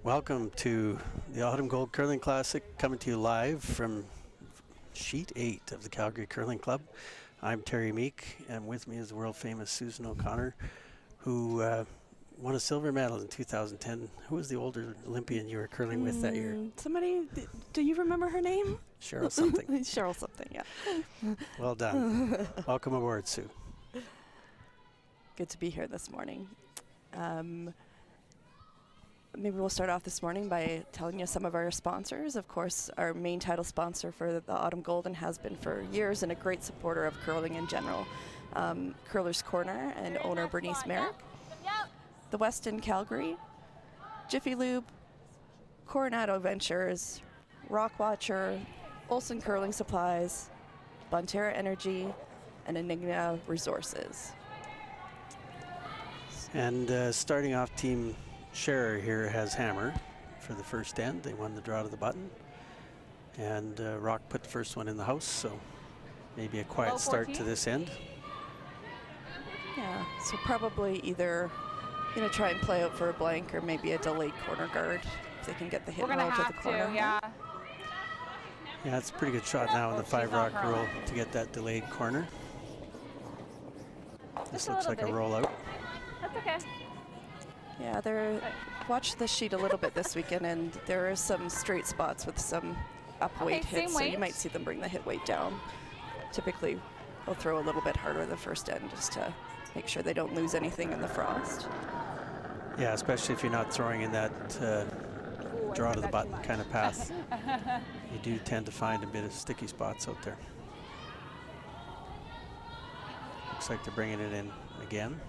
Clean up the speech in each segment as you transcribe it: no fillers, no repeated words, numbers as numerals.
Welcome to the Autumn Gold Curling Classic, coming to you live from Sheet 8 of the Calgary Curling Club. I'm Terry Meek, and with me is the world-famous Susan O'Connor, who won a silver medal in 2010. Who was the older Olympian you were curling with that year? Somebody, do you remember her name? Cheryl something. Cheryl something, yeah. Well done. Welcome aboard, Sue. Good to be here this morning. Maybe we'll start off this morning by telling you some of our sponsors. Of course, our main title sponsor for the Autumn Gold and has been for years, and a great supporter of curling in general. Curler's Corner and owner Bernice Merrick. The Westin Calgary, Jiffy Lube, Coronado Ventures, Rock Watcher, Olson Curling Supplies, Bonterra Energy, and Enigma Resources. And starting off, Team Sherrer here has Hammer for the first end. They won the draw to the button. And Rocque put the first one in the house, so maybe a quiet start to this end. Yeah, so probably either going to try and play out for a blank or maybe a delayed corner guard if they can get the hit roll to the corner. Yeah, it's a pretty good shot now in the 5-rock rule to get that delayed corner. This looks like a rollout. That's okay. Yeah, watched the sheet a little bit this weekend, and there are some straight spots with some up weight hits, so you might see them bring the hit weight down. Typically, they'll throw a little bit harder the first end just to make sure they don't lose anything in the frost. Yeah, especially if you're not throwing in that draw to the button kind of path. You do tend to find a bit of sticky spots out there. Looks like they're bringing it in again.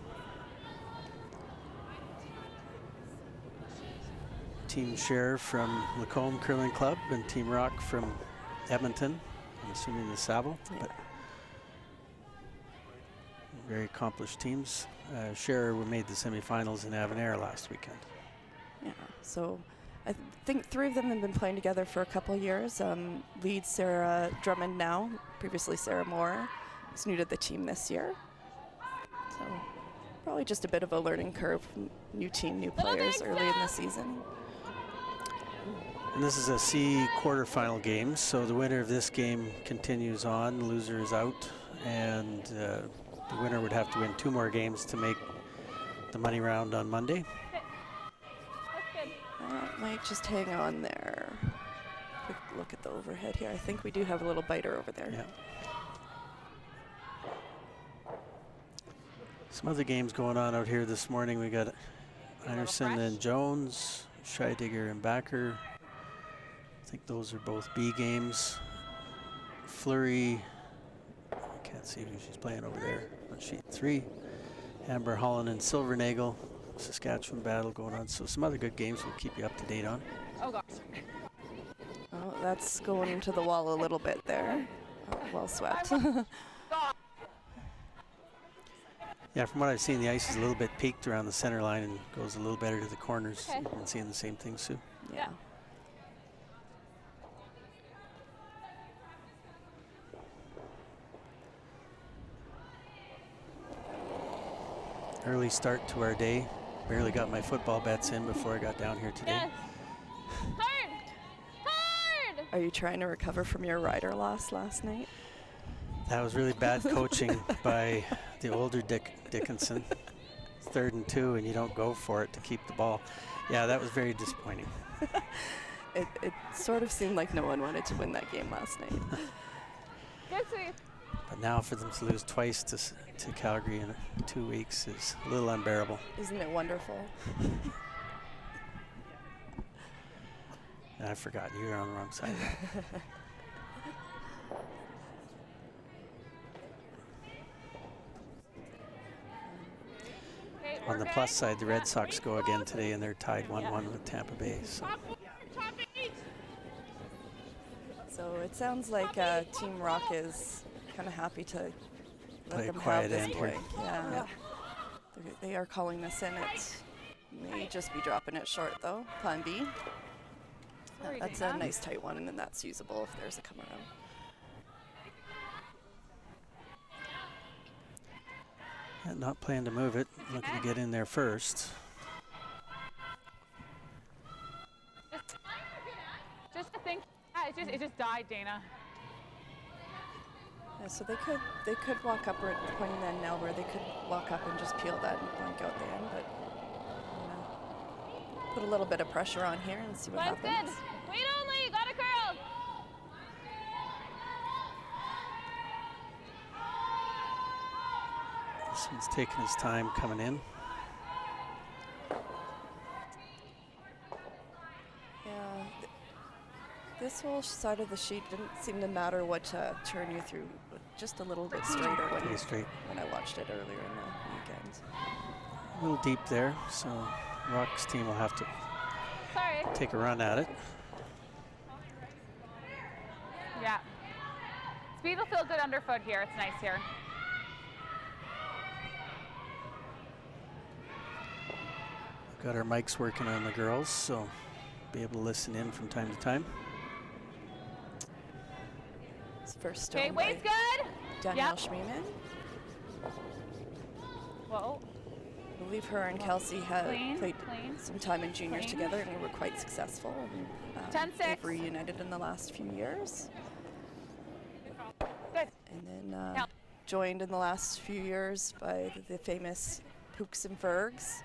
Team Sherrer from Lacombe Curling Club and Team Rocque from Edmonton, I'm assuming the Saville. Yeah. But very accomplished teams. Sherrer made the semifinals in Avonare last weekend. Yeah, so I think 3 of them have been playing together for a couple years. Lead Sarah Drummond now, previously Sarah Moore, is new to the team this year. So probably just a bit of a learning curve, new team, new players early in the season. And this is a C quarterfinal game, so the winner of this game continues on, the loser is out, and the winner would have to win 2 more games to make the money round on Monday. That might just hang on there. Quick look at the overhead here. I think we do have a little biter over there. Yeah. Some other games going on out here this morning. We got Anderson and Jones, Scheidegger and Backer. I think those are both B games. Fleury, I can't see who she's playing over there on sheet 3. Amber Holland and Silvernagel, Saskatchewan battle going on. So some other good games we'll keep you up to date on. Oh gosh. Oh, that's going into the wall a little bit there. Oh, well swept. Yeah, from what I've seen, the ice is a little bit peaked around the center line and goes a little better to the corners. Okay. You've been seeing the same thing, Sue. Yeah. Early start to our day. Barely got my football bets in before I got down here today. Yes. Hard. Hard. Are you trying to recover from your rider loss last night? That was really bad coaching by the older Dickinson. 3rd and 2, and you don't go for it to keep the ball. Yeah, that was very disappointing. It sort of seemed like no one wanted to win that game last night. Good sweep. But now for them to lose twice to Calgary in 2 weeks is a little unbearable. Isn't it wonderful? I forgot you were on the wrong side. On the plus side, the Red Sox go again today, and they're tied 1-1 with Tampa Bay. So it sounds like Team Rocque is kind of happy to Play let a them quiet have this end here. break. Yeah. They are calling this in. It may just be dropping it short, though. Plan B. That's a nice tight one, and then that's usable if there's a come around. Yeah, not planning to move it, looking to get in there first. it just died, Dana. Yeah, so they could walk up. We're pointing that now where they could walk up and just peel that and blank out the end, but I'm gonna put a little bit of pressure on here and see what That's happens. good. Wait only, got a curl. This one's taking his time coming in. Yeah, this whole side of the sheet didn't seem to matter what turn you threw, but just a little bit straighter Pretty straight. when I watched it earlier in the weekend. A little deep there, so Rocque's team will have to Sorry. take a run at it. Yeah. Speed will feel good underfoot here. It's nice here. Got our mics working on the girls, so be able to listen in from time to time. It's first Okay, stone weight's by good. Danielle Yep. Schmiemann. Whoa. I believe her and Kelsey had Clean, played clean, some time in juniors clean. together and were quite successful. And, 10-6. they've reunited in the last few years. Good. And then Now- joined in the last few years by the famous Pooks and Fergs,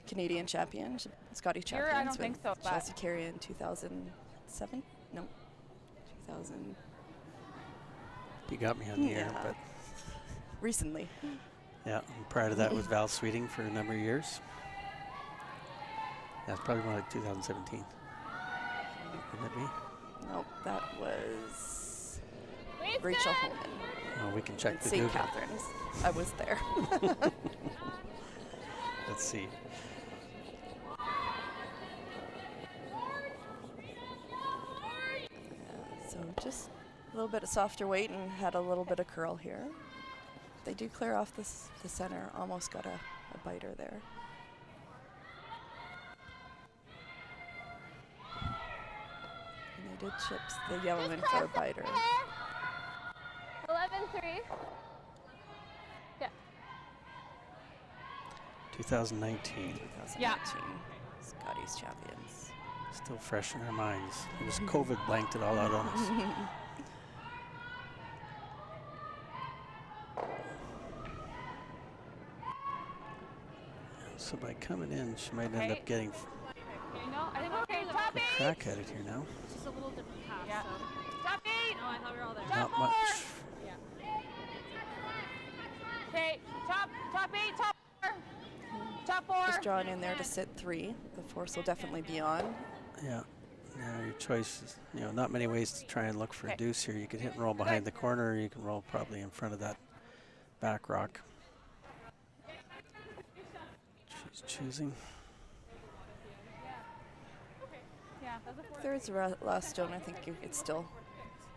Canadian champion, Scotty I champions don't think with so, but- Chelsea Carey in 2007? No, 2000. You got me on the air, Yeah. but Recently. yeah. And prior to that was Val Sweeting for a number of years. That's probably more like 2017. Wouldn't it be? Nope, that was Weight's Rachel good. Holman Oh, we can check at the St. Google. Catharines. I was there. Let's see. So just a little bit of softer weight and had a little bit of curl here. They do clear off the center. Almost got a biter there. And they did chips the yellow in for a biter. 11-3. Yeah. 2019. 2019. Yeah. Scotty's champions. Still fresh in our minds. It was COVID blanked it all out on us. So by coming in, she might end Okay. up getting No, I think we're okay. Top a 8. crack at it here now. It's just a little different path. Yeah. So. Top 8. No, I thought we were all there. Not more. much. Yeah. Okay. Top 8. Top 4. Top 4. Just drawing in there to sit 3. The force will definitely be on. Yeah. Now your choice is, not many ways to try and look for a Okay. deuce here. You could hit and roll behind the corner, or you can roll probably in front of that back rock. She's choosing. Yeah, that's a 4. Third's the last stone. I think you could still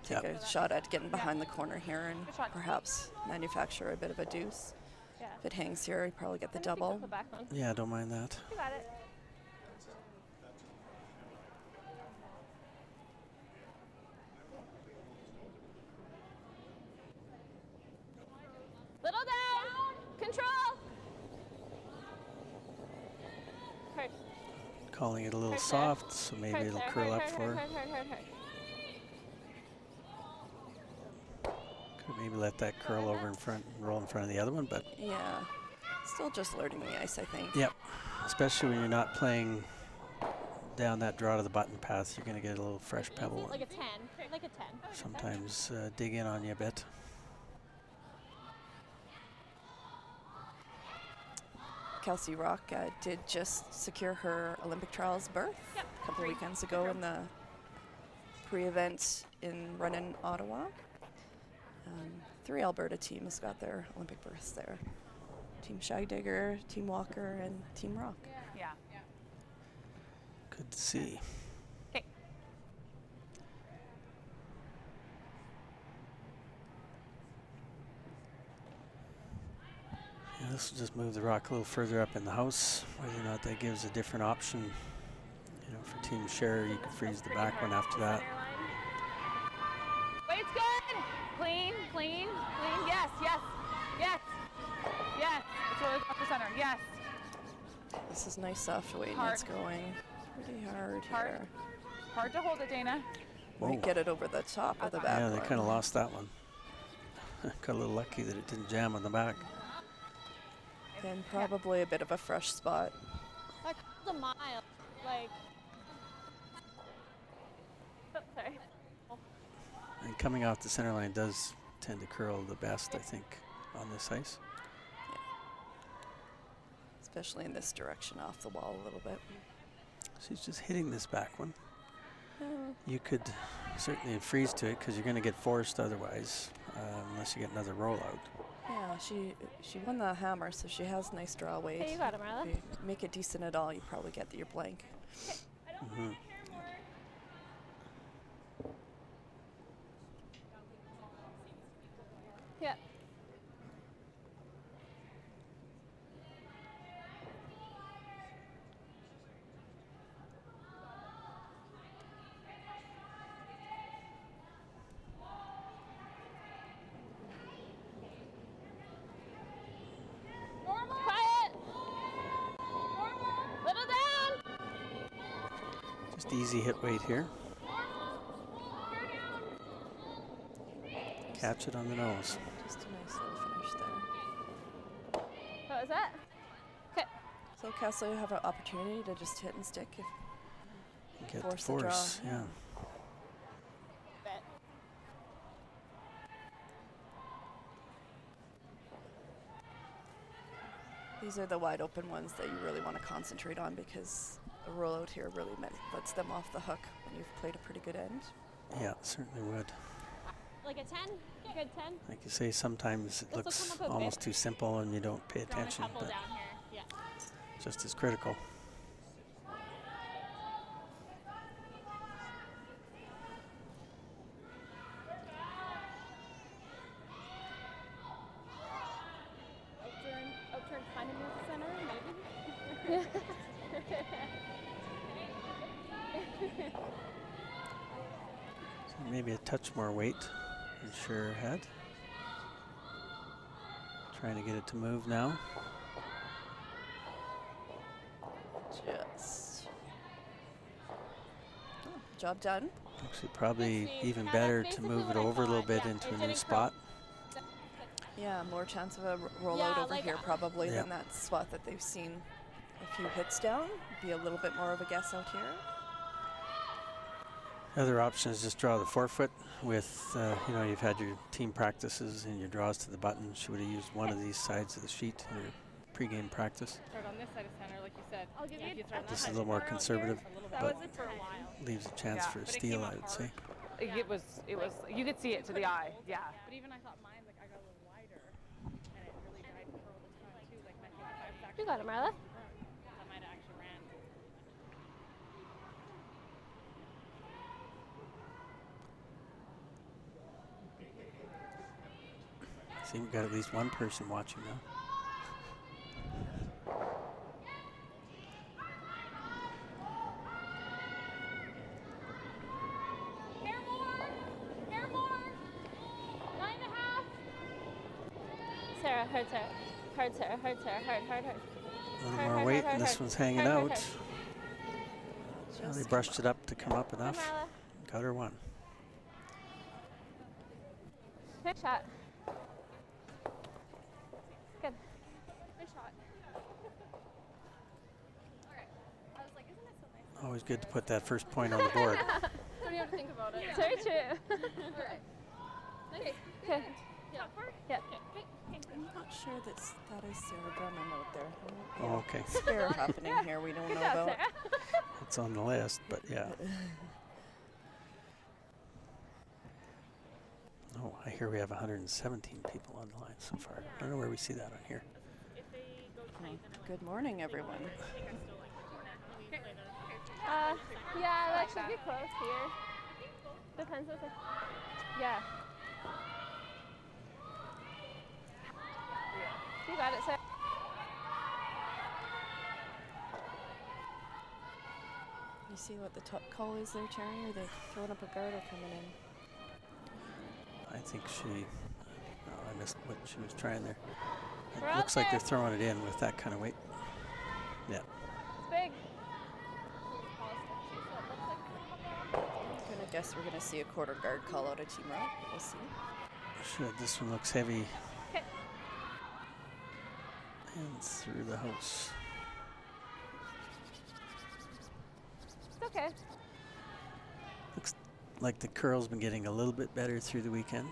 take Yep. a shot at getting behind the corner here and Good shot. perhaps manufacture a bit of a deuce. Yeah. If it hangs here, you probably get the I think double. that's the back one. Yeah, don't mind that. You got it. Little down. Control. Hurt. Calling it a little Hurt there. soft, so maybe Hurt it'll there. curl Hurt, up hurt, for her. hurt, hurt, hurt, hurt. Could maybe let that curl over in front, roll in front of the other one, but Yeah. Still just learning the ice, I think. yep. Especially when you're not playing down that draw to the button path, you're going to get a little fresh pebble. Like a 10. Like a 10. Sometimes dig in on you a bit. Kelsey Rocque did just secure her Olympic trials berth a couple weekends ago in the pre-event run in Ottawa. 3 Alberta teams got their Olympic berths there. Team Scheidegger, Team Walker, and Team Rocque. Yeah. Good to see. Okay. Yeah, this will just move the rock a little further up in the house. Whether or not that gives a different option, for Team Sherrer, you could freeze the back one after that. Weight's good. Clean, clean, clean. Yes, yes, yes, yes. It's really off the center. Yes. This is nice soft weight, and Hard. it's going pretty hard Hard. here. Hard to hold it, Dana. We get it over the top of the back. Yeah, they kind of lost that one. Got a little lucky that it didn't jam on the back. And probably a bit of a fresh spot. Like a mile. Like, Oh, sorry. And coming off the center line does tend to curl the best, I think, on this ice. Especially in this direction off the wall a little bit. She's just hitting this back one. Yeah. You could certainly freeze to it because you're going to get forced otherwise, unless you get another rollout. Yeah, she won the hammer, so she has nice draw weight. hey, you got it, Marla. If you make it decent at all, you probably get your blank. Mm-hmm. Yeah. Quiet. Little down. Just easy hit weight here. Catch it on the nose. Just a nice little finish there. What was that? Okay. So Kessler, you have an opportunity to just hit and stick if Get Force the the draw, force, yeah. Bet. these are the wide open ones that you really want to concentrate on because a rollout here really lets them off the hook when you've played a pretty good end. Yeah, certainly would. Like a 10? Good 10? Like you say, sometimes it This will looks come up a almost bit. too simple and you don't pay Throwing a attention, couple but down here. Yeah. just as critical. Outturn kind of near the center, maybe? So maybe a touch more weight than Sherrer had. Trying to get it to move now. Just. Oh, job done. Actually, probably Let's see. even Yeah, better that's to basically move it what I over a little thought. bit Yeah, into it a new didn't spot. Yeah, more chance of a rollout Yeah, over like, here probably Yeah. than that spot that they've seen a few hits down. Be a little bit more of a guess out here. Other option is just draw the forefoot with, you've had your team practices and your draws to the button. She would have used one of these sides of the sheet in her pregame practice. Start on this side of center, like you said. I'll give you start on This is that a side. little more conservative, That but was it for a while. leaves a chance Yeah, for a but it steal, came I up would hard. say. It was, you could see it to the eye, yeah. But even I thought mine, like I got a little wider, and it really died for all the time too. Like my 55 actually. You got it, Marla. I might have actually ran. See, we've got at least one person watching now. Hair more. Hair more. 9.5. Sarah, hard Sarah. Hard Sarah, hard Sarah, hard. A little Hard, more hard, weight, hard, and this hard. one's hanging Hard, hard, out. hard. Well, they Just brushed it up to come up Come, enough. Marla. Got her one. Good shot. Good. Good shot. Alright. I was like, isn't it so nice? Always good to put that first point on the board. Don't you have to think about it? It's very true. Alright. Okay. Okay. Yeah. Yeah. I'm not sure that is Sarah Drummond out there. Oh, okay. Spare happening here we don't Good know job, about. Sarah. It's on the list, but yeah. Oh, I hear we have 117 people on the line so far. I don't know where we see that on here. Good morning, everyone. Yeah, that should be close here. Depends if yeah. You got it, Sarah. You see what the top call is there, Terry? Are they throwing up a guard or coming in? I think she, I missed what she was trying there. It We're out looks like there. they're throwing it in with that kind of weight. Yeah. It's big. guess we're going to see a corner guard call out a Team Rocque. We'll see. Should. This one looks heavy. Okay. And through the house. It's okay. Looks like the curl's been getting a little bit better through the weekend.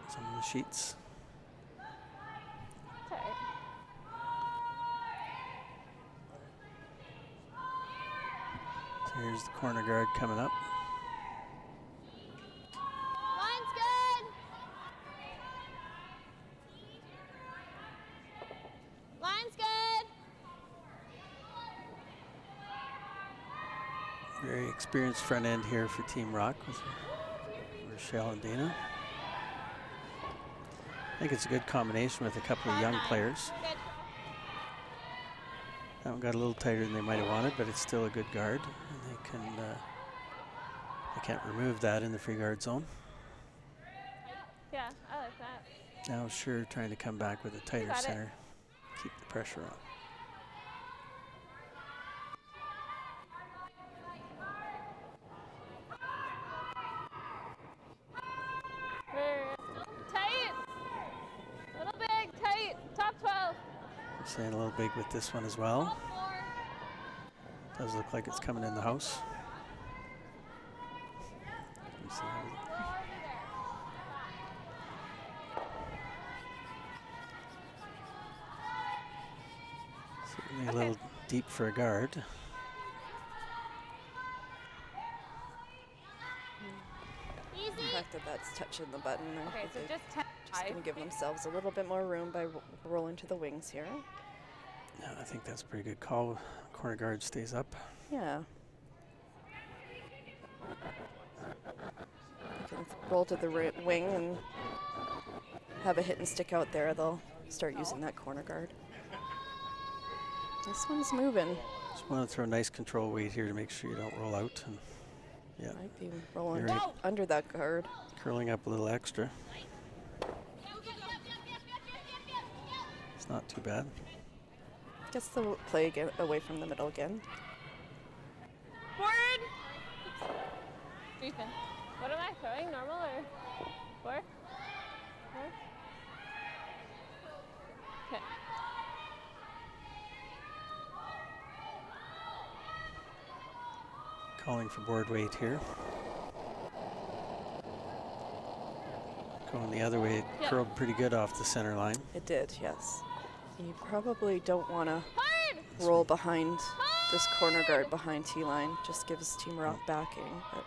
Some of the sheets. It's all right. So here's the corner guard coming up. Line's good. Line's good. Very experienced front end here for Team Rocque with Rochelle and Dana. I think it's a good combination with a couple of young players. Good. That one got a little tighter than they might have wanted, but it's still a good guard. And they can't remove that in the free guard zone. Yeah, I like that. Now Sherrer trying to come back with a tighter got it. center. Keep the pressure on. Tight. Little big, tight. Top 12. We're saying a little big with this one as well. Does look like it's coming in the house. Let me see how certainly a little deep for a guard. The fact that that's touching the button, I Okay, think so they're just 10. just going to give themselves a little bit more room by rolling to the wings here. Yeah, I think that's a pretty good call. Corner guard stays up. Yeah. You can roll to the wing and have a hit and stick out there. They'll start using that corner guard. This one's moving. Just want to throw a nice control weight here to make sure you don't roll out. And yeah, Might be rolling You're right. under that guard. curling up a little extra. It's not too bad. Gets the play away from the middle again. Forward. Ethan, what am I throwing? Normal or four? Four? Okay. Calling for board weight here. Going the other way, it Yeah. curled pretty good off the center line. It did, yes. You probably don't want to Hard. roll behind this corner guard behind T-line. Just gives Team Rocque backing, but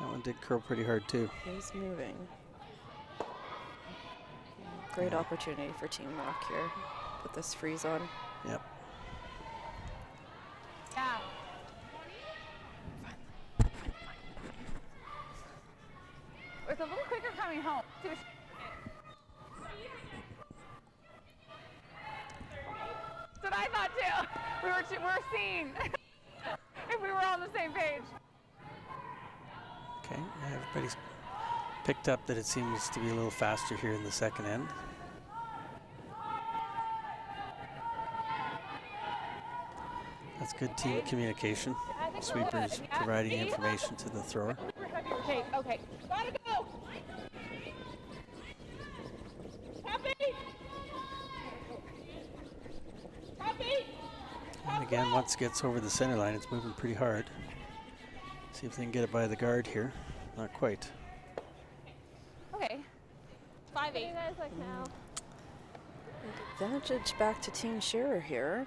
That one did curl pretty hard too. he's moving. Great opportunity for Team Rocque here. Put this freeze on. Yep. Yeah. It's a little quicker coming home. That's what I thought too. We were seeing if we were on the same page. Okay, everybody's picked up that it seems to be a little faster here in the second end. That's good team communication. I think we're Sweepers good. providing Yeah. information to the thrower. Okay, okay. Gotta go. Happy. Happy. And again, once it gets over the center line, it's moving pretty hard. See if they can get it by the guard here. Not quite. Okay. 5-8. What do you guys like now? Advantage back to Team Sherrer here.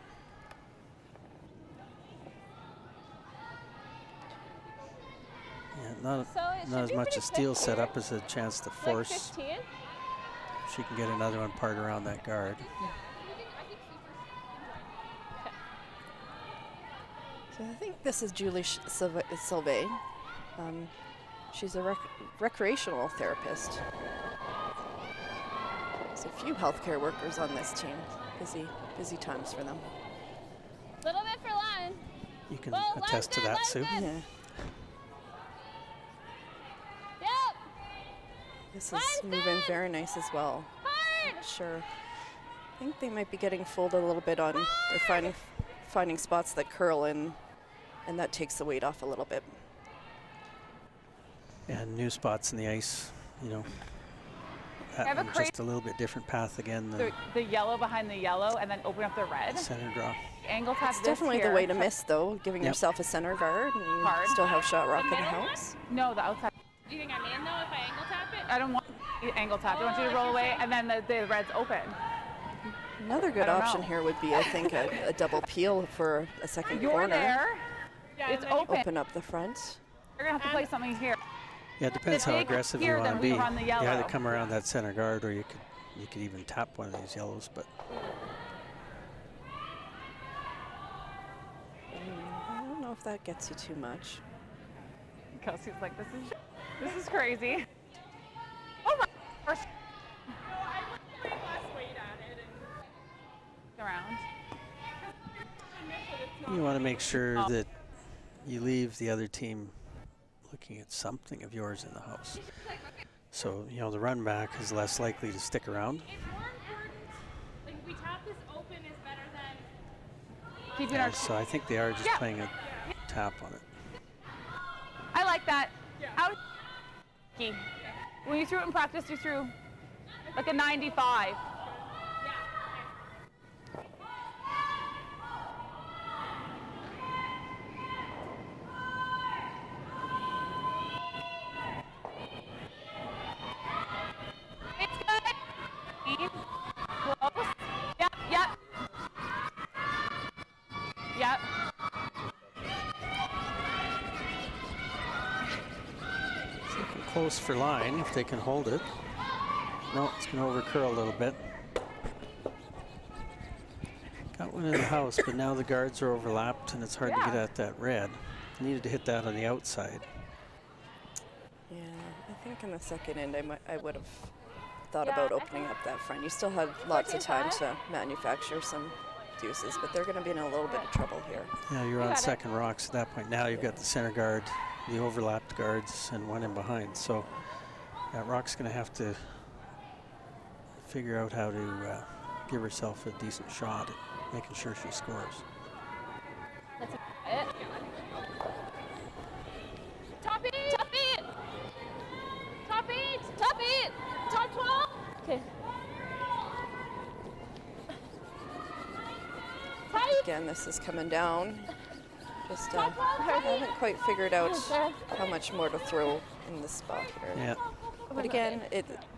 Yeah, not So it should as be much pretty a steal quick set here. up as a chance to Like force. 15? She can get another one part around that guard. So I think this is Julie Sylvain. She's a recreational therapist. There's a few healthcare workers on this team. Busy times for them. Little bit for line. You can Well, attest to line's that, good, Sue. line's Yeah, Yep. this is Line's moving good. very nice as well. Hard. Sure. I think they might be getting fooled a little bit on. They're finding spots that curl in, and that takes the weight off a little bit. And new spots in the ice, you know. That have a one just a little bit different path again than The yellow behind the yellow and then open up the red. center draw. Angle tap It's this definitely the here. way to miss, though, giving Yep. yourself a center guard, and you Hard. still have shot Rocque in the house. No, the outside. Do you think I'm in though if I angle tap it? I don't want you to angle tap. I want you to roll away and then the red's open. Another good I don't option know. here would be, I think, a double peel for a second You're corner. there. Yeah, It's and then- open. Open up the front. You're going to have to play something here. Yeah, it depends how big aggressive here, you want then to we be. run the You either yellow. come around that center guard, or you could even tap one of these yellows. But I don't know if that gets you too much. Kelsey's like, this is crazy. Oh my gosh. No, I would like less weight at it and Around. you want to make sure that you leave the other team looking at something of yours in the house. So, you know, the run back is less likely to stick around. it's more important. Like if we tap this open is better than Keeping our. So I think they are just Yeah. playing a tap on it. I like that. Out. When you threw it in practice, you threw like a 95. It's good. Close. Yep, yep. Yep. Looking close for line if they can hold it. No, it's going to over curl a little bit. Got one in the house, but now the guards are overlapped and it's hard to get Yeah. at that red. Needed to hit that on the outside. Yeah, I think in the second end I would have thought Yeah, about I opening think- up that front. You still had lots of time to manufacture some deuces, but they're going to be in a little bit of trouble here. Yeah, you're You on got it. second rocks at that point. Now you've got the center guard, the overlapped guards, and one in behind. So that rock's going to have to figure out how to give herself a decent shot at making sure she scores. That's it. top 8! Top 8! Top 8! Top 8! Top 12! Okay. Again, this is coming down. Just haven't quite figured out how much more to throw in this spot here. Yeah, But again,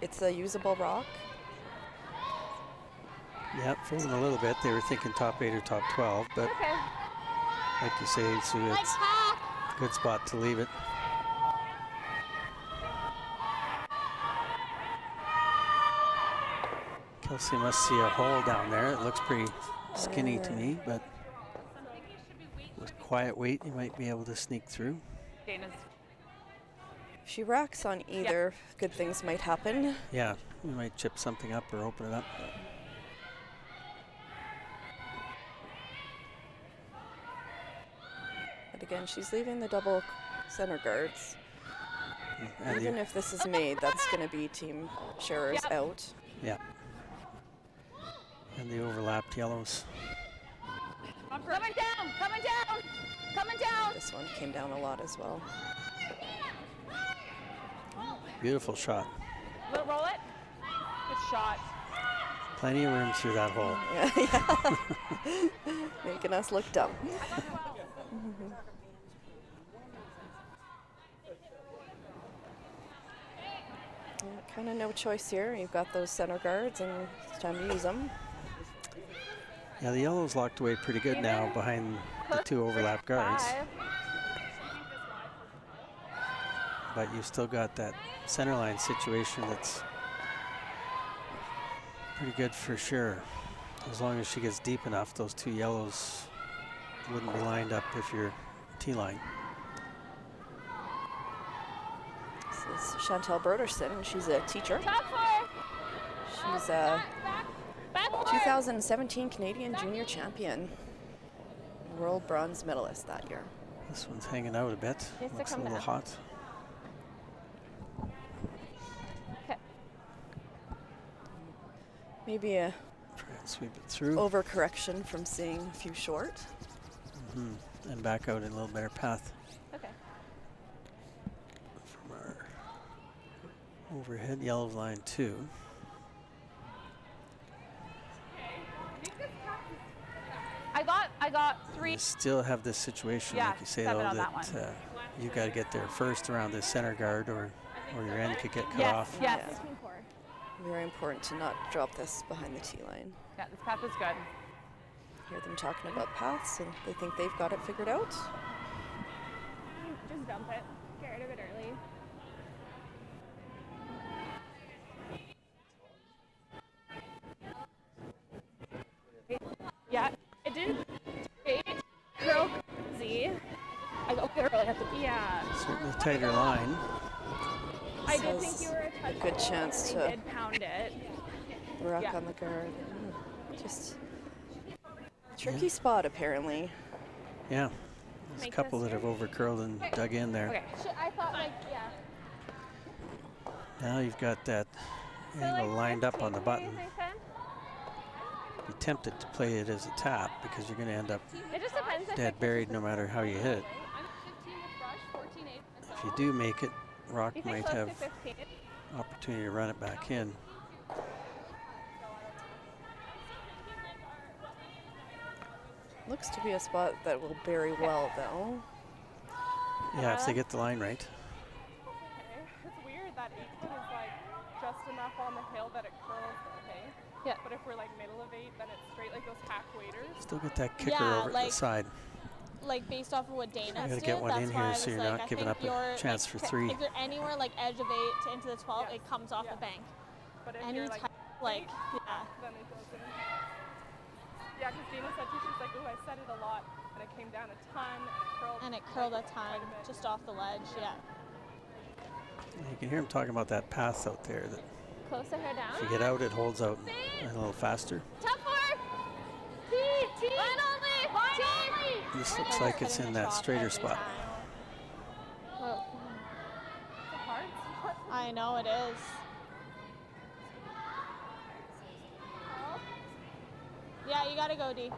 it's a usable rock. yeah, frozen a little bit. They were thinking top 8 or top 12, but Okay. like you say, Sue, it's a good spot to leave it. Kelsey must see a hole down there. It looks pretty skinny to me, but with quiet weight, you might be able to sneak through. Dana's. If she racks on either, good things might happen. Yeah, we might chip something up or open it up. But again, she's leaving the double center guards. And Even if this is made, that's going to be Team Sherrer's out. yeah. And the overlapped yellows. Coming down! Coming down! Coming down! This one came down a lot as well. Beautiful shot. Will it roll it? Good shot. Plenty of room through that hole. Yeah. Making us look dumb. Kind of no choice here. You've got those center guards, and it's time to use them. Yeah, the yellow's locked away pretty good now behind the two overlap guards. 5. But you've still got that center line situation that's pretty good for sure. As long as she gets deep enough, those two yellows wouldn't be lined up if you're T-line. This is Chantel Broderson, and she's a teacher. Top 4! She's a Back 4! 2017 Canadian Junior Champion. World bronze medalist that year. This one's hanging out a bit. Needs to Looks a come little down. hot. Okay. Maybe a Try and sweep it through. overcorrection from seeing a few short. And back out in a little better path Okay. from our Overhead yellow line 2. I got 3. You still have this situation, Yeah, like you say, 7 though, on that that you got to get there first around the center guard, or your end could get cut Yes, off. yes. Yeah. Very important to not drop this behind the tee line. Yeah, this path is good. Hear them talking about paths, and they think they've got it figured out. Just dump it. Get rid of it early. Yeah. It didn't curl Z. I go early at the Yeah. Certainly tighter line. I This did has think you were a touch good off, chance and to- they did pound it. Rock Yeah. on the guard. Just tricky spot, apparently. Yeah. There's a Make couple this that have over curled and dug in there. Okay. I thought like, yeah. Now you've got that So, angle like, lined up on the 15 button. degrees, I said? Be tempted to play it as a tap because you're going to end up It just depends if dead buried no matter how you hit it. If you do make it, Rock you think might close have to 15. opportunity to run it back in. Looks to be a spot that will bury well, though. Yeah, if they get the line right. It's weird that 18 is like just enough on the hill that it curls, okay? Yeah. But if we're like middle of 8, then it's straight like those hack waders. Still get that kicker Yeah, over at like- the side. Like based off of what Dana You gotta did, get one that's in why here I was so you're like, not I giving think up a you're, chance for 3. If you're anywhere like edge of 8 to into the 12, Yes. it comes off Yeah. the bank. But if Any you're like, type, like, yeah. then it goes in. Yeah, because Dina said too, she's like, oh, I set it a lot, and it came down a ton, And it curled a like, ton quite a bit, just yeah. off the ledge, yeah. You can hear him talking about that path out there. That Closer her down. if you get out, it holds out a little faster. Top 4. T. Line only. Line only. This looks like it's Hitting in the that trough straighter every spot. time. Well, It's a hard spot. I know it is. Yeah, you gotta go, D.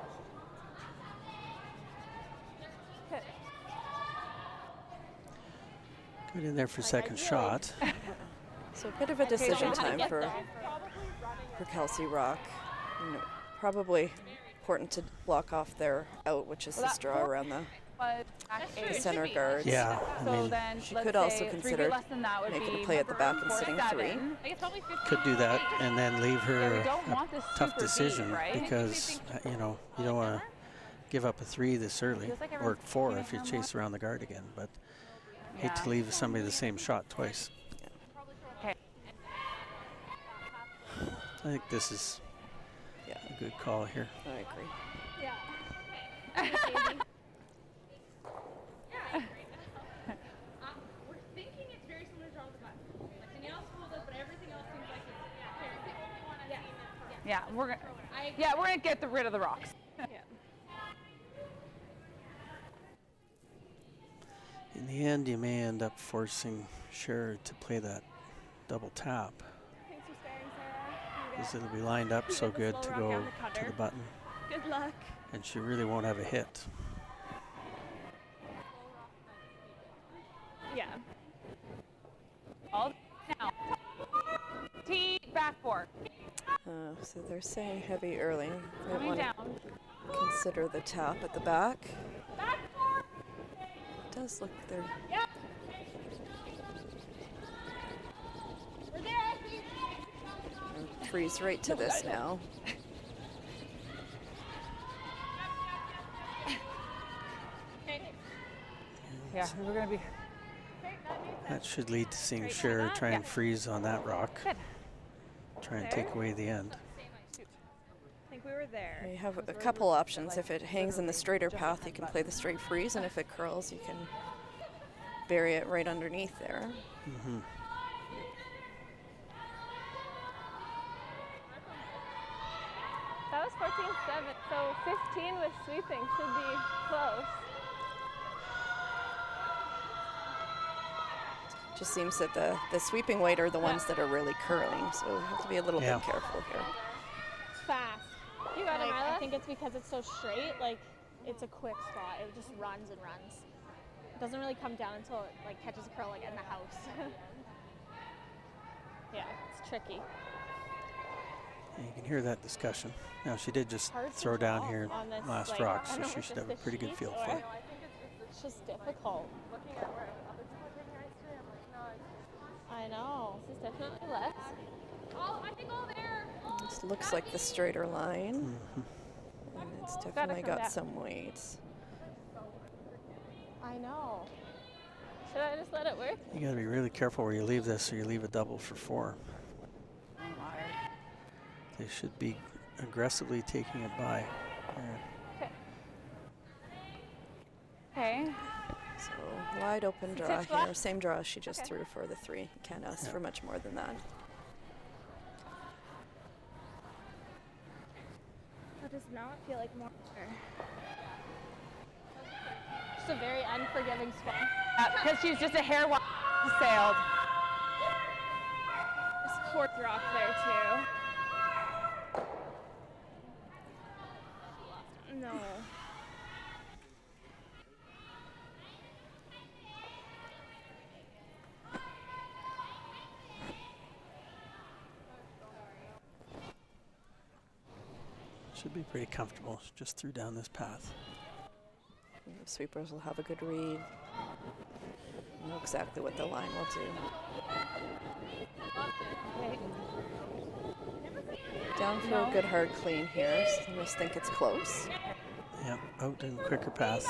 Good in there for second shot. So a bit of a decision Don't know how to time get for, there. for Kelsey Rock. And probably important to block off their out, which is Well, this that draw four- around the But back the 8. center guards. Yeah, I So mean, then She let's could also say consider 3 less than that would making be a play at the back and 4, sitting 7. 3. I guess probably 15. could do that and then leave her Yeah, we don't want this tough super deep, decision right? because, you know, you don't want to give up a 3 this early, Feels like or everyone's 4 giving if you her chase around the guard again, but hate Yeah. to leave somebody the same shot twice. Okay. I think this is Yeah. a good call here. I agree. yeah. We're thinking it's very similar to draw the button. Like the nails pulled up, but everything else seems like it's Yeah, we're gonna get rid of the rocks. In the end, you may end up forcing Sherrer to play that double tap Thanks for staring, Sarah. because it'll be lined up so get the good to slow rock go down the to cutter. the button, Good luck. and she really won't have a hit. Yeah. All now. T back 4. So they're saying heavy early. They Coming want to down. consider the tap at the back. Back 4. It does look they're Yep. We're there, threes right to this now. Yeah, we're gonna be. That should lead to seeing Sherrer try and freeze on that rock. Good. Try and take away the end. I think we were there. You have a couple options. If it hangs in the straighter path, you can play the straight freeze, and if it curls, you can bury it right underneath there. Mm-hmm. That was 14-7, so 15 with sweeping should be close. Just seems that the sweeping weight are the ones that are really curling, so we have to be a little Yeah. bit careful here. Fast. You got it, Like, I Marla. think it's because it's so straight, like, it's a quick spot. It just runs and runs. It doesn't really come down until it, like, catches a curl, like, in the house. tricky. And you can hear that discussion. Now, she did just Hard to throw down tell here on this, last like, rock, I so don't know she if should it's have a the pretty good heat feel or- for it. It's just difficult. Looking at where other people are taking ice today, I'm like, no, it's I know. This is definitely less. Oh, I think all there. This looks like the straighter line. And it's definitely come got back. some weight. I know. Should I just let it work? You got to be really careful where you leave this, or you leave a double for 4. They should be aggressively taking it by. There. okay. So wide open draw Pitch black? here. Same draw she just threw for the 3. You can't ask for much more than that. That does not feel like more. Just a very unforgiving spot. Because she's just a hair wide sailed. This fourth rock there too. No. Should be pretty comfortable. She just threw down this path. The sweepers will have a good read. Know exactly what the line will do. Down for a good hard clean here. So I just think it's close. Yep, out in quicker path.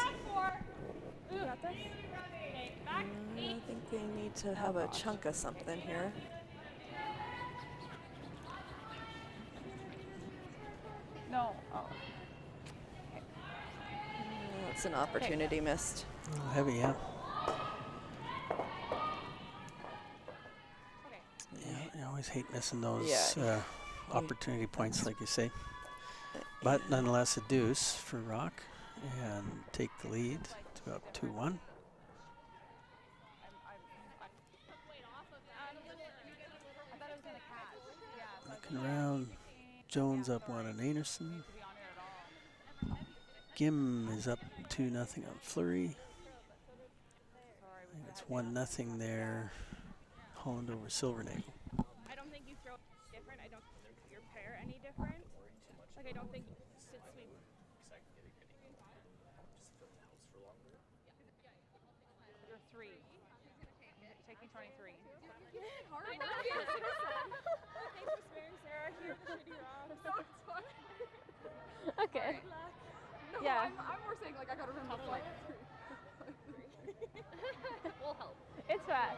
I think they need to have a chunk of something here. No. Oh. That's an opportunity missed. A little heavy, yeah. Yeah, you always hate missing those Yeah. opportunity points, like you say. But nonetheless, a deuce for Rocque, and take the lead to up 2-1. Looking around, Jones up 1 on Anderson. Gim is up 2-0 on Fleury. I think it's 1-0 there. Holland over Silvernagle. I don't think you throw different. I don't think your pair any different. Like I don't think you should sweep. You're 3. You're taking 23. I know. Thanks for sparing Sarah here. Shitty round. No, it's fine. Okay. No, Yeah. I'm more saying like I gotta remember like 3. We'll help. It's fast.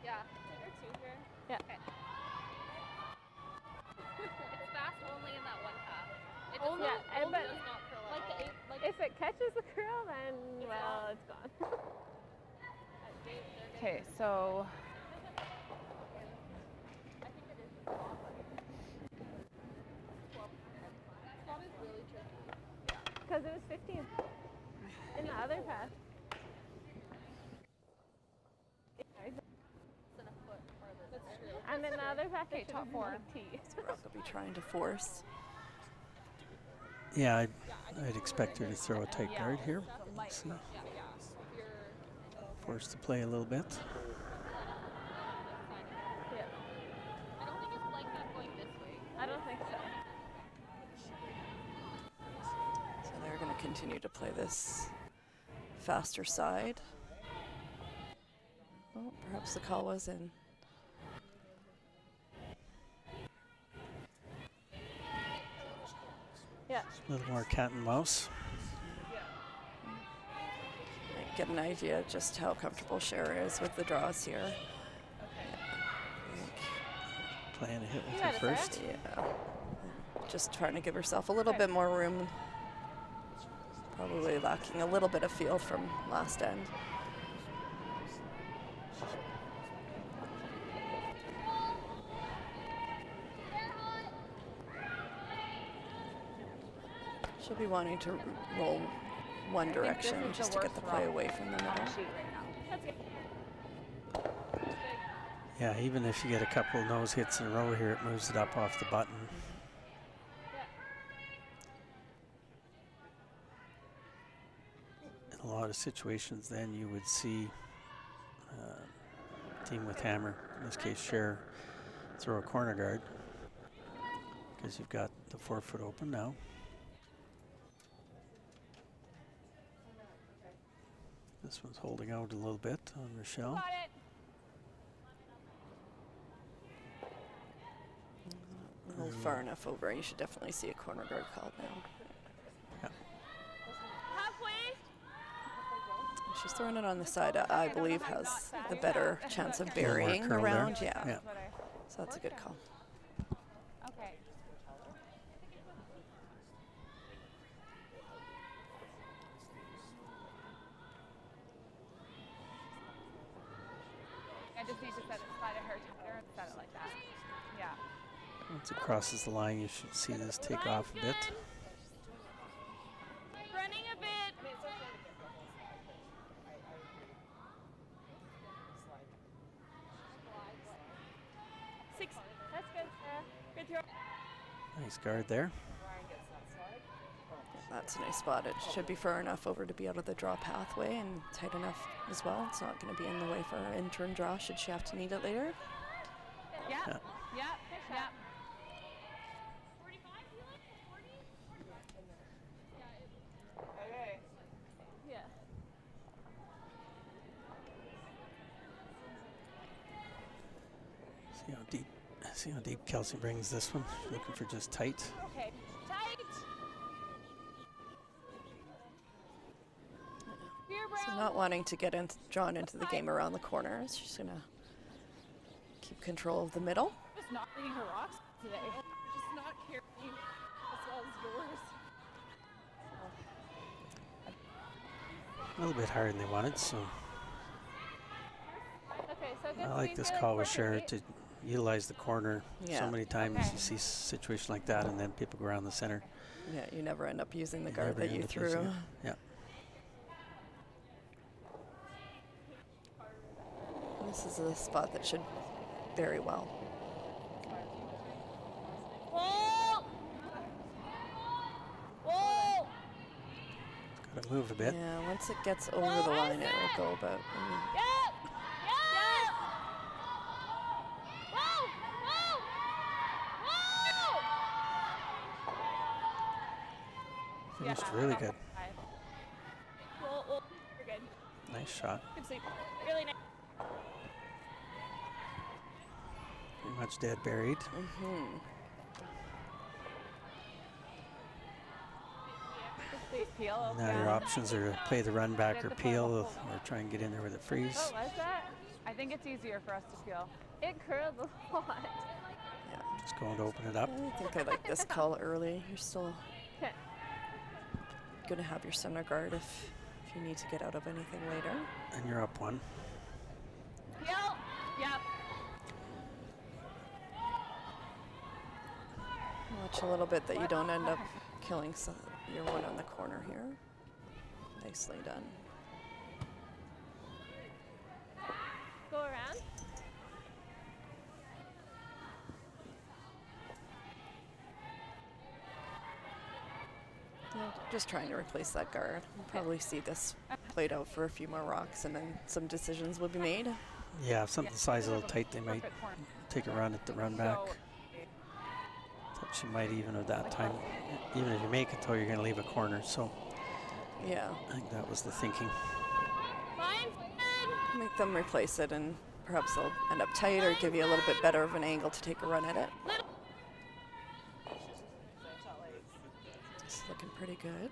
Yeah. Take our 2 here. Yeah. Okay. It's fast only in that one path. It does not- and but- does not curl Like at the all. 8, like If it catches the curl, then, well, it's gone. Okay, so Because it was 15 in the other path. And in the other path, Okay, it top 4. T. Rocque will be trying to force. Yeah, I'd expect her to throw a tight guard here. Let's see. Forced to play a little bit. Yeah. I don't think it's like that going this way. I don't think so. So they're going to continue to play this faster side. Oh, perhaps the call was in. Yeah. A little more cat and mouse. Might get an idea of just how comfortable Sherrer is with the draws here. Playing a hit with You her got it, Sarah. first. Yeah. Just trying to give herself a little bit more room. Probably lacking a little bit of feel from last end. She'll be wanting to roll one think this direction is just the to get the worst play rock away from the middle. sheet right now. Yeah, even if you get a couple of nose hits in a row here, it moves it up off the button. In a lot of situations, then you would see team with hammer, in this case Sherrer, throw a corner guard because you've got the 4 foot open now. This one's holding out a little bit on Rochelle. Got it. A little far enough over. You should definitely see a corner guard called now. Halfway. She's throwing it on the side I believe has the better chance of more burying curl there. around. Yeah. Yeah. So that's a good call. Okay. I just need to set it side of her tighter and set it like that. Yeah. Once it crosses the line, you should see this take off a bit. Running a bit. 6. That's good, Sarah. Good throw. Nice guard there. That's a nice spot. It should be far enough over to be out of the draw pathway and tight enough as well. It's not going to be in the way for her intern draw should she have to need it later. Yeah. Yeah. Yeah. Yeah. 45, you like 40? Yeah. See how deep Kelsey brings this one. She's looking for just tight. Okay. Tight. Here, So Brown. not wanting to get drawn into the game around the corners. She's going to keep control of the middle. Just not reading her rocks today. Just not carrying as well as yours. A little bit higher than they wanted, so Okay, so good. I like sweep, this good, call with forward Sherrer eight. to utilize the corner. Yeah. So many times Okay. you see a situation like that and then people go around the center. Yeah, you never end up using the You guard never that end you up threw. using it. Yeah. This is a spot that should very well. Whoa! Whoa! Got to move a bit. Yeah, once it gets over the line, it will go, but Yep! Yep! Whoa! Whoa! Whoa! Finished really good. Well, you're good. Nice shot. Good sleep. Really nice. Pretty much dead buried. Please peel. Now your options are to play the run back or peel or try and get in there with a freeze. What was that? I think it's easier for us to peel. It curled a lot. yeah. Just going to open it up. I think I like this call early. You're still Okay. going to have your center guard if you need to get out of anything later. And you're up one. Peel. Yep. Watch a little bit that you don't end up killing your one on the corner here. Nicely done. Go around. Yeah, just trying to replace that guard. We'll probably see this played out for a few more rocks and then some decisions will be made. Yeah, if something's size a little tight, they might Perfect corner. take a run at the run back. So, Thought she might even at that time. Even if you make it though, you're going to leave a corner. So Yeah, I think that was the thinking. Fine. Good. make them replace it and perhaps they'll end up tight or give you a little bit better of an angle to take a run at it. It's looking pretty good.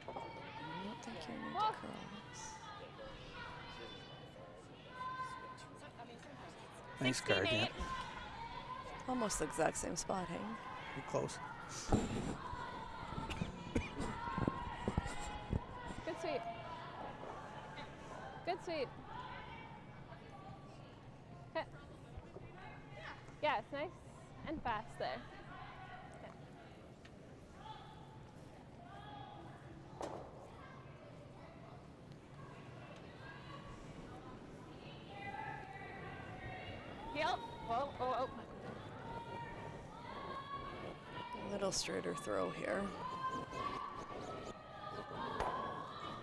I don't think you need to cross. Nice guard, yeah. 16-8. Almost the exact same spot, hey? Pretty close. Good sweep. Good sweep. Okay. Yeah, it's nice and fast there. Okay. Peel. Whoa, whoa, whoa. A little straighter throw here.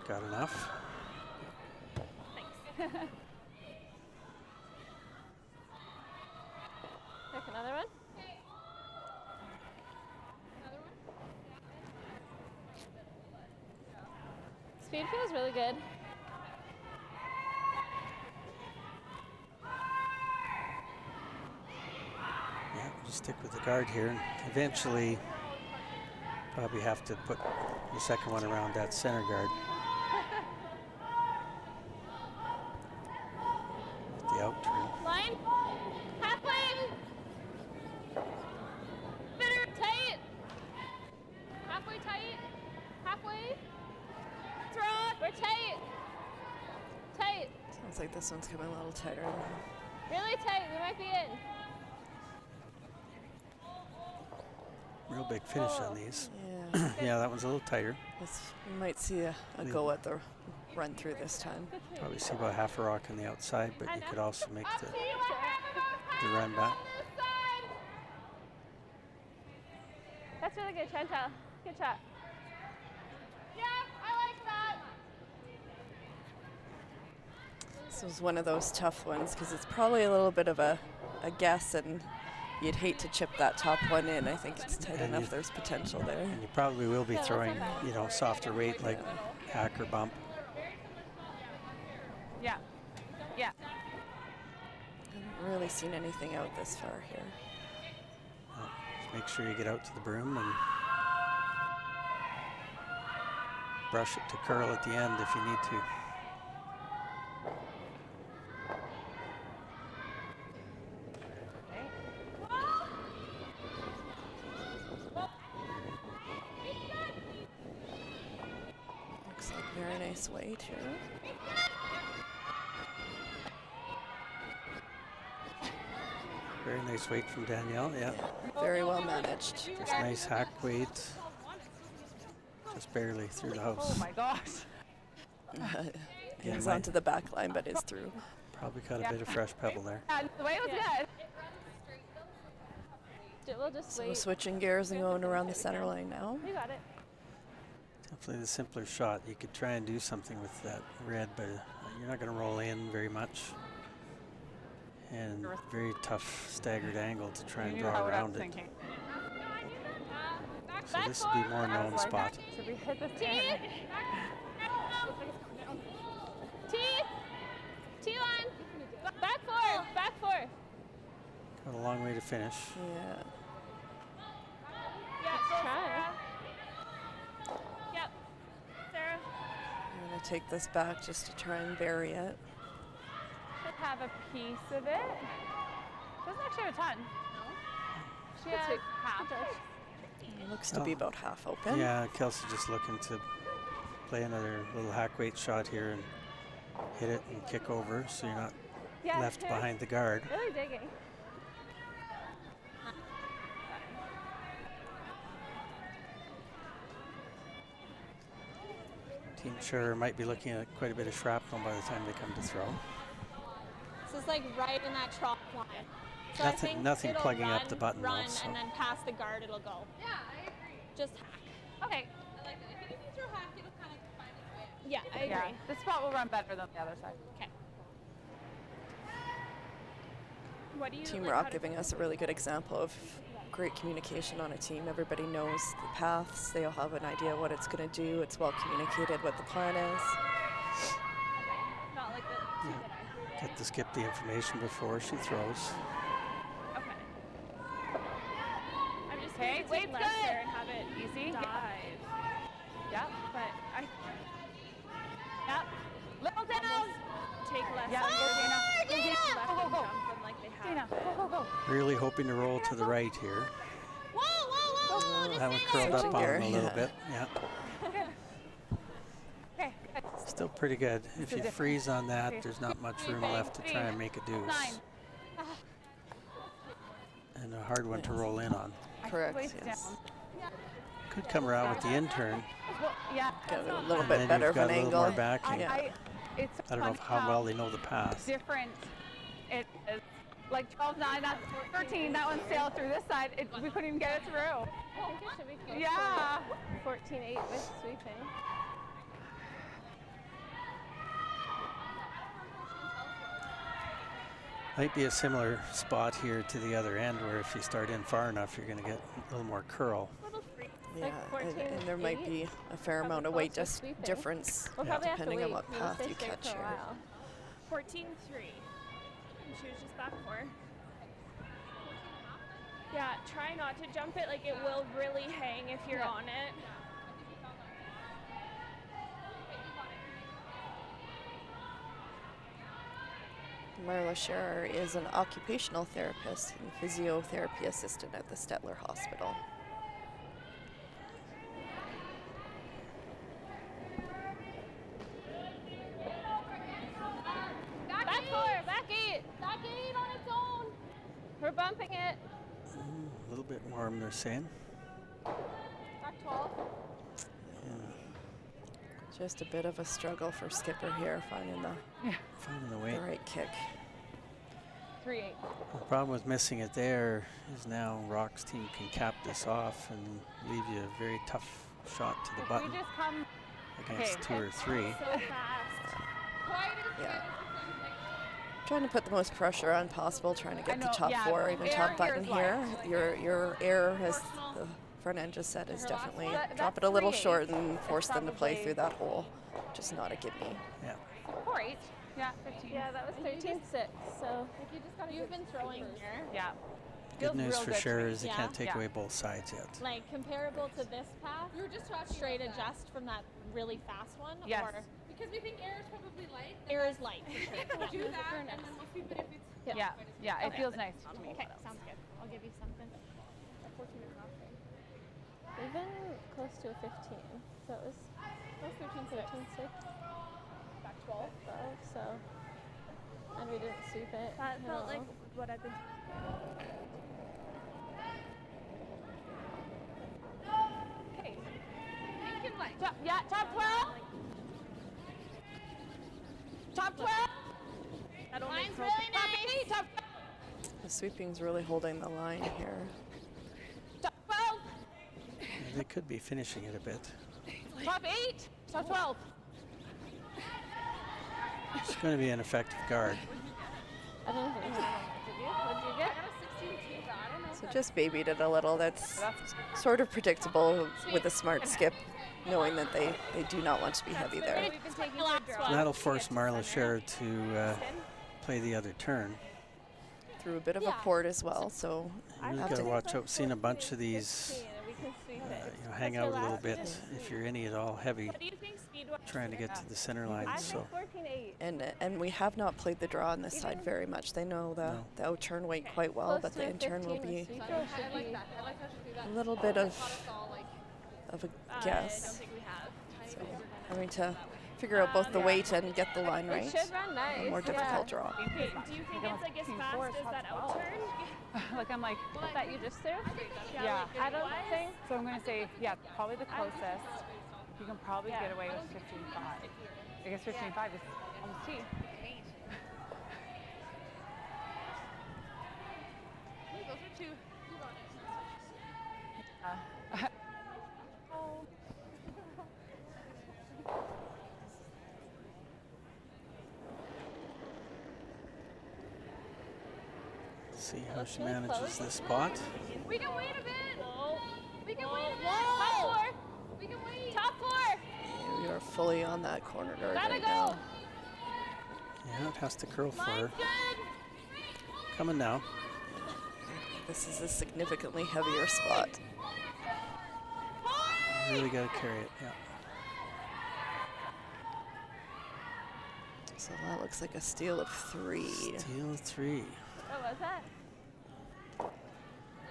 Got enough. Another one? Speed feels really good. Yeah, just stick with the guard here. And eventually, probably have to put the second one around that center guard. The out turn. Line. Halfway. Bitter. Tight. Halfway tight. Halfway. Throw. We're tight. Tight. Sounds like this one's coming a little tighter. Really tight. We might be in. Real big finish on these. Yeah. Yeah, that one's a little tighter. We might see a go at the run through this time. Probably see about half a rock on the outside, but you could also make the run back. That's really good, Chantal. Good shot. Yeah, I like that. This was one of those tough ones because it's probably a little bit of a guess, and you'd hate to chip that top one in. I think it's tight enough. There's potential there. And you probably will be throwing, you know, softer weight like hack or bump. Yeah. Yeah. Haven't really seen anything out this far here. Just make sure you get out to the broom and brush it to curl at the end if you need to. Looks like very nice weight here. Very nice weight from Danielle, yeah. Very well managed. Just nice hack weight. Just barely through the house. Oh my gosh. Hangs might- onto the back line, but is through. Probably caught a bit of fresh pebble there. Yeah, the weight was good. We'll just So wait. switching gears and going around the center line now. You got it. Definitely the simpler shot. You could try and do something with that red, but you're not going to roll in very much. And very tough staggered angle to try and You knew draw how what I around was it. thinking. So this would be more known spot. Should we hit this T. T. T line. Back four. Back four. Got a long way to finish. Yeah. Yeah, try. Yep. Sarah. I'm going to take this back just to try and vary it. Should have a piece of it. Doesn't actually have a ton. No. She has half. It looks to be about half open. Yeah, Kelsey just looking to play another little hack weight shot here and hit it and kick over so you're not left behind the guard. Really digging. Team Sherrer might be looking at quite a bit of shrapnel by the time they come to throw. This is like right in that trough line. So Nothing- I think nothing it'll plugging up run, the button though, run, so. and then past the guard it'll go. Yeah, I agree. Just hack. Okay. I like that. I think if you throw half, it'll kind of find its way out. Yeah, I agree. Yeah. This spot will run better than the other side. Okay. What do you Team like, Rock how to- giving us a really good example of great communication on a team. Everybody knows the paths. They all have an idea what it's going to do. It's well communicated what the plan is. Not like the two that I Get to skip the information before she throws. Okay. I'm just Okay, going to weight's take less good. there and have it Easy. dive. Yep. But I Yep. Little down. take less. Yeah, and go, Dana. left Go, Dana. and Go, go, go. jump than like they have. Dana, been. go, go, go. Really hoping to roll to the right here. Whoa, whoa, whoa, whoa. That one curled up Switching on gear, him a little yeah. bit. Yeah, Okay, good. still pretty good. If you different. freeze on Okay. that, there's not much room left to try and make a deuce. 9. And a hard one to roll in on. Correct, Waist yes. down. Could come around with the intern. Well, yeah. Get a that's little not bit And then better you've of got an a little angle. more backing. Yeah. It's I don't know funny how well they know the path. different it is. Like 12-9, that's 13. That one sailed through this side. We couldn't even get it through. I think it should be close. Yeah. 14-8 with sweeping. Might be a similar spot here to the other end, where if you start in far enough, you're going to get a little more curl. Yeah, Like 14, and there might 8, be a fair probably amount of weight close to sweeping. difference We'll probably have to depending on wait. what We'll path stay you safe catch for a here. while. 14-3. And she was just back 4. Yeah, try not to jump it. Like, it will really hang if you're on it. Marla Sherrer is an occupational therapist and physiotherapy assistant at the Stettler Hospital. Back 4, back 8. Back 8 on its own. We're bumping it. A little bit warm, they're saying. Back 12. Just a bit of a struggle for Skipper here, finding Finding the weight. the right kick. 3-8. The problem with missing it there is now Rocque's team can cap this off and leave you a very tough shot to the If button we just come, against okay. 2 or 3. So fast. Yeah. Trying to put the most pressure on possible, trying to I get the know, top yeah, 4, even air top here button is here. Your air has, the front end just said, is definitely drop it a little 3-8. short and force them to play probably- through that hole. Just not a gimme. Yeah. 4-8. Yeah, 15. Yeah, that was 13-6. So you've been throwing here. Yeah. Good Feels news real for good to Sherrer me. is you Yeah. can't take Yeah. away both sides yet. Like comparable to this path, We were just talking straight about that. adjust from that really fast one, Yes. or Because we think air is probably light. air is light. For sure. We'll do Yeah. that, and then we'll sweep it if it's Yeah. Yeah, it feels nice to me. Okay, sounds good. I'll give you something. 14.5. We've been close to a 15, so it was 13-6. Back 12, so, and we didn't sweep it. That felt like No. what I've been. Okay. pink and light. Yeah, top 12. Top 12. That only Line's curled- really Top nice. 8. Top The sweeping's really holding the line here. 12. They could be finishing it a bit. Top 8. Top 12. It's going to be an effective guard. I didn't think so. Did you? What did you get? So just babied it a little. That's That's sort of predictable with a smart skip, knowing that they do not want to be heavy there. We've been taking Last good one. draws. That'll force Marla Sherrer to play the other turn. Through a bit of a Yeah. port as well, so You really have got to to- watch out. Seen a bunch of these We can sweep it. hang out a little bit if you're any at all heavy, What do you think speed-wise? trying to get to the center line. I So think 14-8. and we have not played the draw on this side very much. They know No. the out turn weight quite well, Close but to the a in turn will 15 be with sweep throw should I like be- that. I like how she do that. a little bit It's all like of a I don't guess. think we have. So having to figure out both the weight and get the line It right. should run nice. More difficult draw. Okay, do you think it's like as fast as that out turn? like I'm like, That you just threw? yeah. I don't think. So I'm going to say, yeah, probably the closest. You can probably get away with 15.5. I guess 15.5 is almost T. those are two. see how she manages this spot. We can wait a bit. We can wait a bit. Top 4. We can wait. Top 4. We are fully on that corner guard Gotta right go. now. Yeah, it has to curl for her. Line's good. Coming now. This is a significantly heavier spot. Really got to carry it. Yeah. So that looks like a steal of 3. Steal 3. What was that?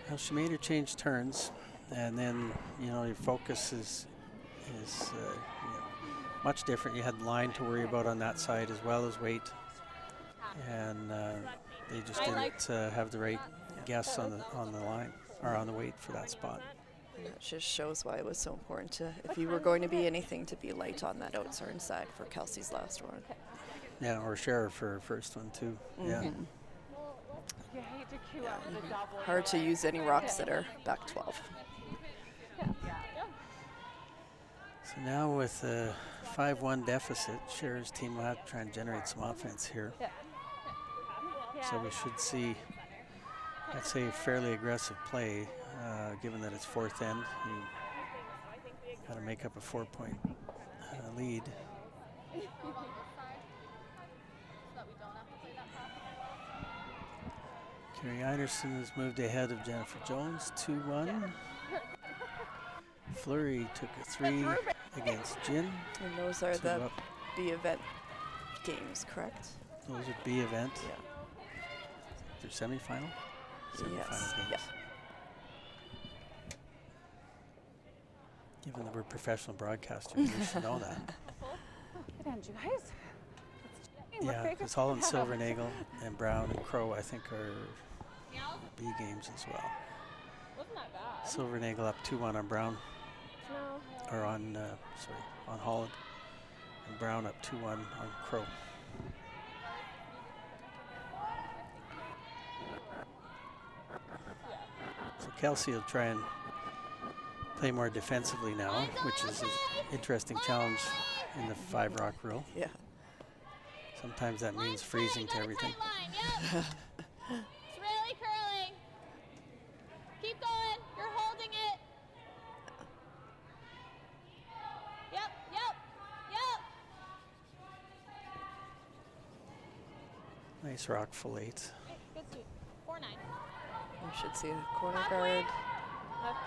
Well, she made her change turns, and then your focus is much different. You had line to worry about on that side as well as weight, and they just didn't have the right guess on the line or on the weight for that spot. And that just shows why it was so important to, if you were going to be anything, to be light on that outside side for Kelsey's last one. Yeah, or Sherrer for her first one too. Yeah. Mhm. You hate to queue up the double. Hard to use any rocks that are back 12. So now with a 5-1 deficit, Sherrer's team will have to try and generate some offense here. Yeah. So we should see, I'd say, fairly aggressive play, given that it's fourth end. You got to make up a 4-point lead. Carrie Einerson has moved ahead of Jennifer Jones, 2-1. Fleury took a 3 against Jin. And those are 2 the up. B event games, correct? Those are B event. Yeah. Their semifinal? Semifinal Yes. games. Yeah. Given that we're professional broadcasters, we should know that. Get in, you guys. Yeah, because Holland, Silvernagel, and Brown and Crow, I think, are B games as well. Wasn't that bad? Silvernagel up 2-1 on Brown, No. or on, on Holland. And Brown up 2-1 on Crow. So Kelsey will try and play more defensively now, which is an interesting challenge in the 5 rock rule. Yeah. Sometimes that means freezing to everything. Yep. It's really curling. Keep going. You're holding it. Yep, yep, yep. Nice rock full 8. Good sweep. 4-9. We should see a corner guard.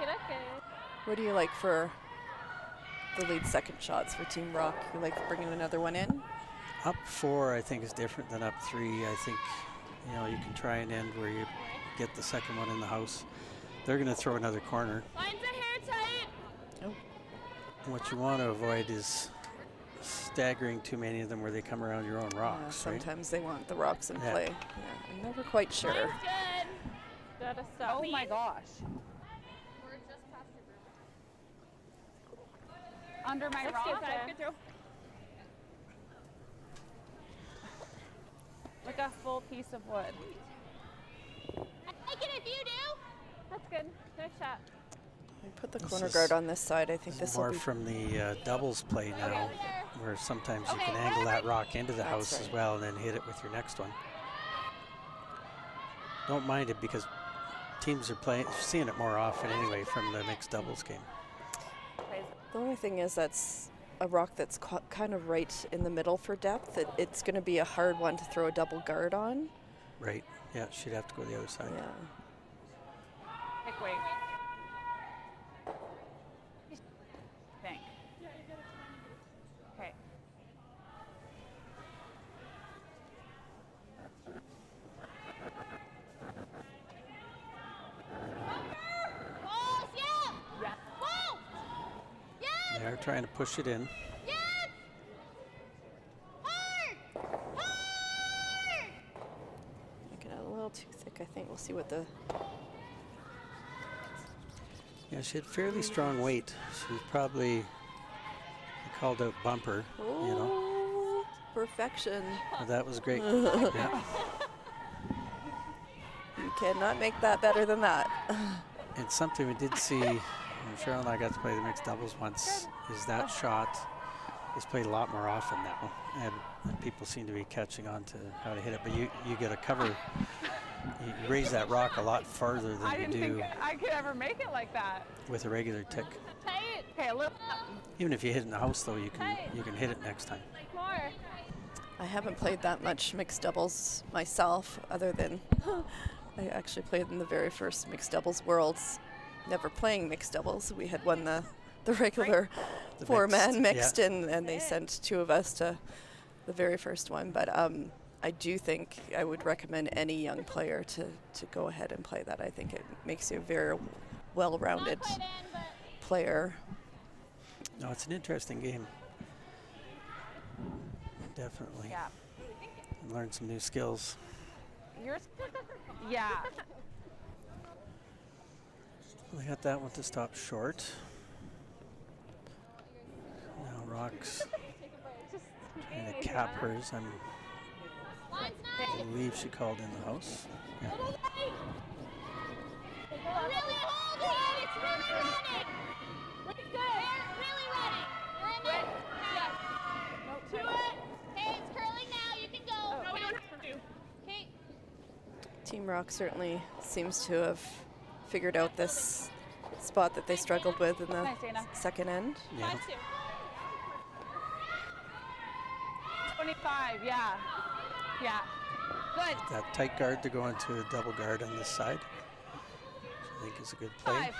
Okay. What do you like for the lead second shots for Team Rock? You like bringing another one in? Up 4, I think, is different than up 3. I think, you can try and end where you get the second one in the house. They're going to throw another corner. Lines the hair tight. Oh. And what you want to avoid is staggering too many of them where they come around your own rocks, right? Sometimes they want the rocks in Yeah. play. Yeah, I'm never quite sure. Line's good. Gotta stop. Oh my gosh. Under my rock. okay. Good throw. Like a full piece of wood. I like it if you do. That's good. Nice shot. We put the This corner is- guard on this side. I think this will More be. from the doubles play now, where sometimes you Okay, can angle that perfect. rock into the That's house as right. well and then hit it with your next one. Don't mind it because teams are seeing it more often anyway from the mixed doubles game. The only thing is that's a rock that's kind of right in the middle for depth. It's going to be a hard one to throw a double guard on. Right, yeah, she'd have to go the other side. Yeah. Pick weight. Think. Okay. Balls, yeah. Yeah. Whoa. Yeah. They're trying to push it in. Yeah. Hard. Hard. Make it a little too thick, I think. We'll see what the. Yeah, she had fairly strong weight. She was probably, they called out bumper, Oh, perfection. But that was great. Yeah. You cannot make that better than that. It's something we did see, and Cheryl and I got to play the mixed doubles once, is that shot is played a lot more often now, and people seem to be catching on to how to hit it, but you get a cover, you raise that rock a lot farther I than you didn't do think I could ever make it like that. with a regular tick. Tight. Okay, a little up. Even if you hit it in the house though, you can hit it next time. More. I haven't played that much mixed doubles myself, other than I actually played in the very first mixed doubles worlds. Never playing mixed doubles. We had won the regular The four-man mixed, mixed, and they sent 2 of us to the very first one. But I do think I would recommend any young player to go ahead and play that. I think it makes you a very well-rounded Not quite in, but player. No, it's an interesting game. Definitely. Yeah. And learn some new skills. Yours? Yeah. We got that one to stop short. Now Rock's trying to cap hers. line's I nice. believe she called in the house. Yeah. Little right. Really hold it. It's really running. It's good. They're really running. You're in it. Yeah. To it. Hey, it's curling now. You can go. No, we don't have to. Okay. Team Rocque certainly seems to have figured out this spot that they struggled with in the Nice, Dana. second end. Yeah. 5-2. 25, yeah. Yeah. Good. That tight guard to go into a double guard on this side, which I think is a good play. 5.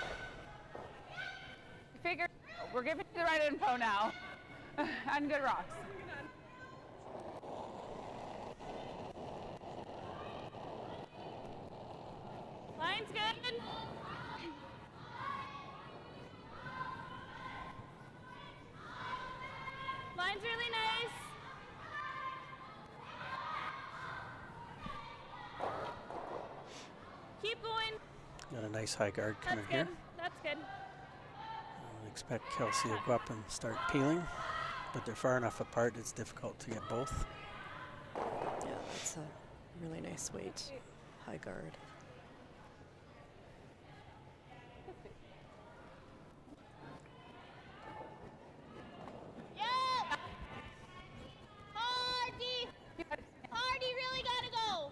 Figure, we're giving you the right info now. On good rocks. Line's good. Line's really nice. Keep going. Got a nice high guard That's coming good. here. That's good. I would expect Kelsey to go up and start peeling, but they're far enough apart it's difficult to get both. Yeah, that's a really nice weight. High guard. Yeah. Hardy. Hardy really gotta go.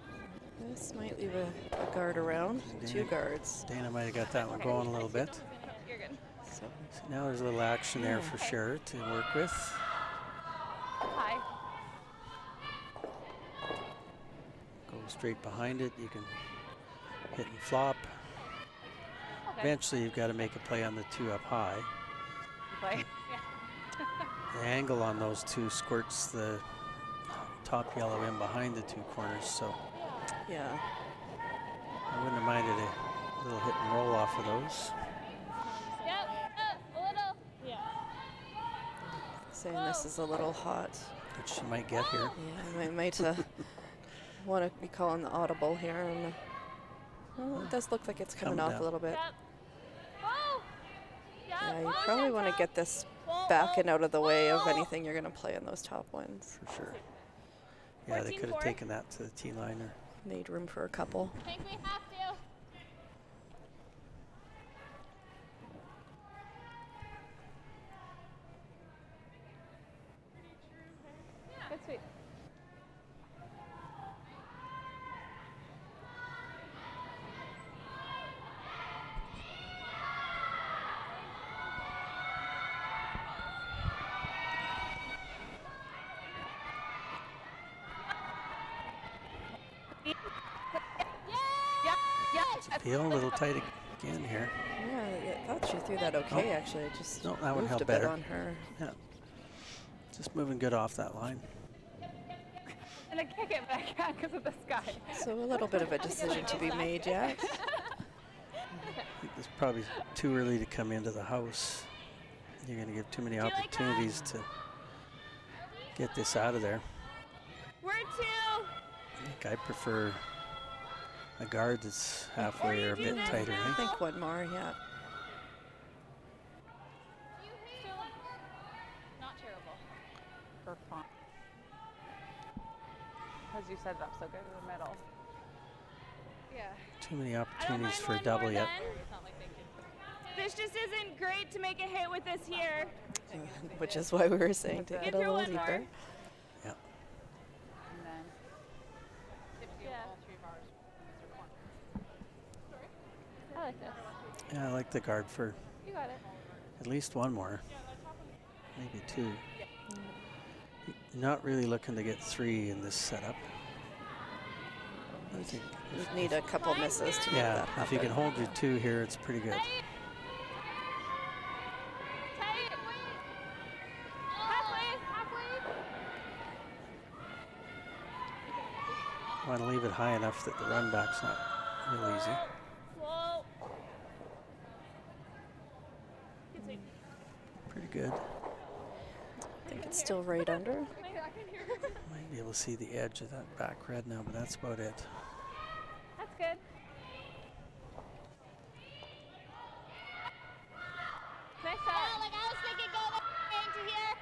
This might leave a guard around. Two guards. Dana might have got that one going a little bit. You're good. So So now there's a little action there for Sherrer to work with. Hi. Go straight behind it. You can hit and flop. Okay. Eventually, you've got to make a play on the two up high. Play. The angle on those two squirts the top yellow in behind the two corners, so yeah, I wouldn't have minded a little hit and roll off of those. Yep. A little. Yeah. saying this is a little hot. Which she might get here. Yeah, I might want to be calling the audible here. And well, it does look like it's coming Coming off down. Yep. a little bit. Whoa. Yeah, you whoa, probably want to Chantal. get this Whoa, back and out of the way of whoa. anything you're going to play in those top ones. For sure. Yeah, they could have 14-4. taken that to the tee line or Made room for a couple. I think we have to. Good sweet. Peel a little tight again here. Yeah, I thought she threw that okay, actually. It just No, that one moved held a bit better. on her. Yeah. Just moving good off that line. And I kick it, but I can't because of this guy. So a little bit of a decision to be made yet. I think it's probably too early to come into the house. You're going to give too many you like that? opportunities to get this out of there. We're 2. I think I prefer a guard that's halfway or a bit tighter. I Eh? think one more, yeah. Not terrible. For fun. Because you set it up so good in the middle. Yeah. Too many opportunities for a double yet. This just isn't great to make a hit with this here. Which is why we were saying to Get get a through little one deeper. more. Yeah. And then Yeah. I like this. Yeah, I like the guard for You got it. at least one more. Maybe two. You're not really looking to get 3 in this setup. I think You need a couple misses to make yeah, that happen. if you can hold your 2 here, it's pretty good. Tight. Halfway. You want to leave it high enough that the run back's not real easy. Slow. Pretty good. I think it's still right under. Might be able to see the edge of that back red now, but that's about it. That's good. Nice Yeah, shot. like I was thinking go into here.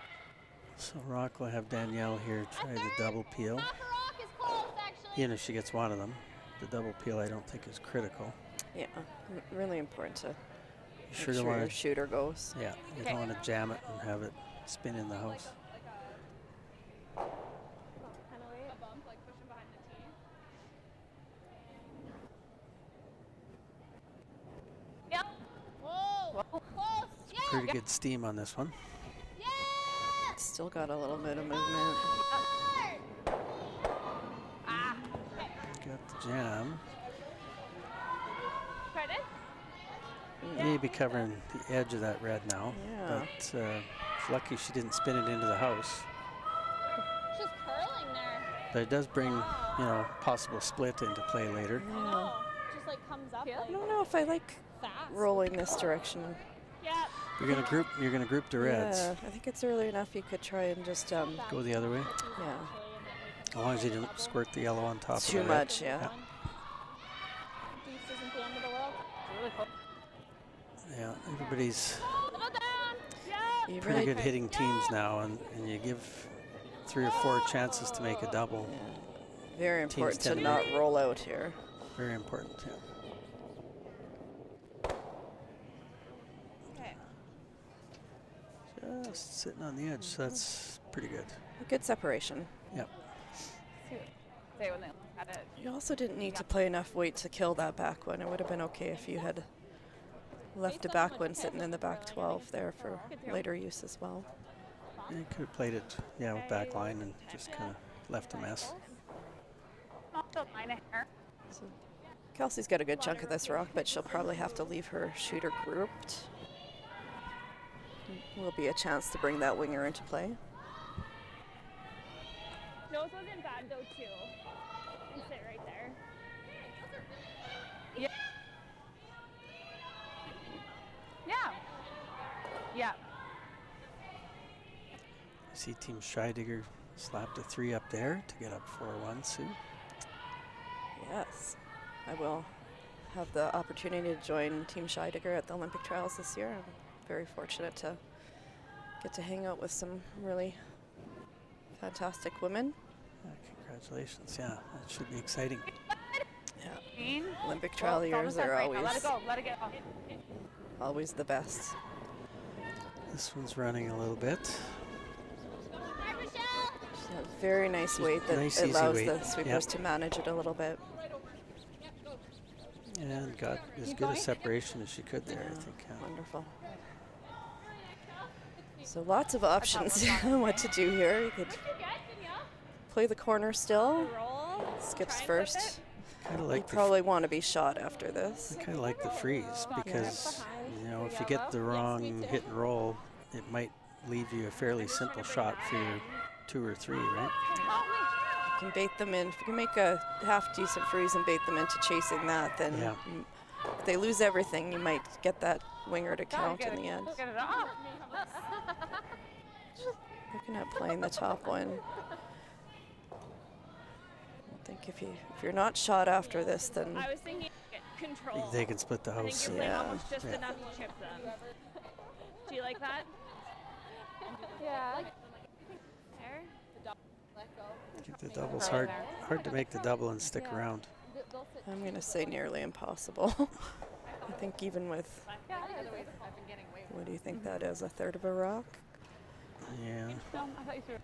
So Rocque will have Danielle here try the double peel. Half a rock is close, actually. Even if she gets one of them, the double peel I don't think is critical. Yeah, really important to You make sure sure don't your want to, shooter goes. yeah, you don't want to jam it and have it spin in the house. Kind of wait. A bump, like push him behind the tee. Pretty good steam on this one. Still got a little bit of movement. Got the jam. Pardon? Maybe covering the edge of that red now. Yeah. But it's lucky she didn't spin it into the house. She's curling there. But it does bring, you know, possible split into play later. Yeah. Just like comes up I like don't know if I like fast. rolling this direction. Yeah. You're gonna group the reds. Yeah, I think it's early enough you could try and just Go the other way. yeah. As long as you don't squirt the yellow on top Too of the red. much, yeah. Deuce isn't the end of the world. Yeah, everybody's Little down. Yeah. You pretty really good hitting teams now, and you give 3 or 4 chances to make a double. very important to tend to not roll out here. Very important, yeah. Just sitting on the edge, so that's pretty good. Good separation. Yep. Say when they look at it. You also didn't need to play enough weight to kill that back one. It would have been okay if you had left a back one sitting in the back 12 there for later use as well. Yeah, you could have played it, yeah, with back line and just kind of left a mess. Not the line of hair. So Kelsey's got a good chunk of this rock, but she'll probably have to leave her shooter grouped. Will be a chance to bring that winger into play. Joe's wasn't bad though too. You sit right there. Yeah. Yeah. Yeah. I see Team Scheidegger slapped a 3 up there to get up 4-1, Sue. Yes, I will have the opportunity to join Team Scheidegger at the Olympic trials this year. I'm very fortunate to get to hang out with some really fantastic women. Congratulations, yeah, that should be exciting. Yeah, Olympic trial years are Let it go. Let it go. always the best. This one's running a little bit. Just a very nice weight that Nice, easy allows weight. the sweepers to manage it a little bit. And got as good a separation as she could there, I think. Yeah. Wonderful. So lots of options what to do here. You could play the corner still. Skips first. Kind of You like probably want to be shot after this. I kind of like the freeze because, you know, if you get the wrong hit and roll, it might leave you a fairly simple shot for your 2 or 3, right? You can bait them in. If you can make a half decent freeze and bait them into chasing that, then Yeah. if they lose everything, you might get that winger to count in the end. Get it off. Looking at playing the top one. I think if you're not shot after this, then I was thinking control. They can split the I think house. you're playing Yeah. almost just Yeah. enough to chip them. Do you like that? Yeah. There? Get the doubles hard to make the double and stick around. I'm going to say nearly impossible. I think even with, what do you think that is, a third of a rock? Yeah, No, I thought you threw it.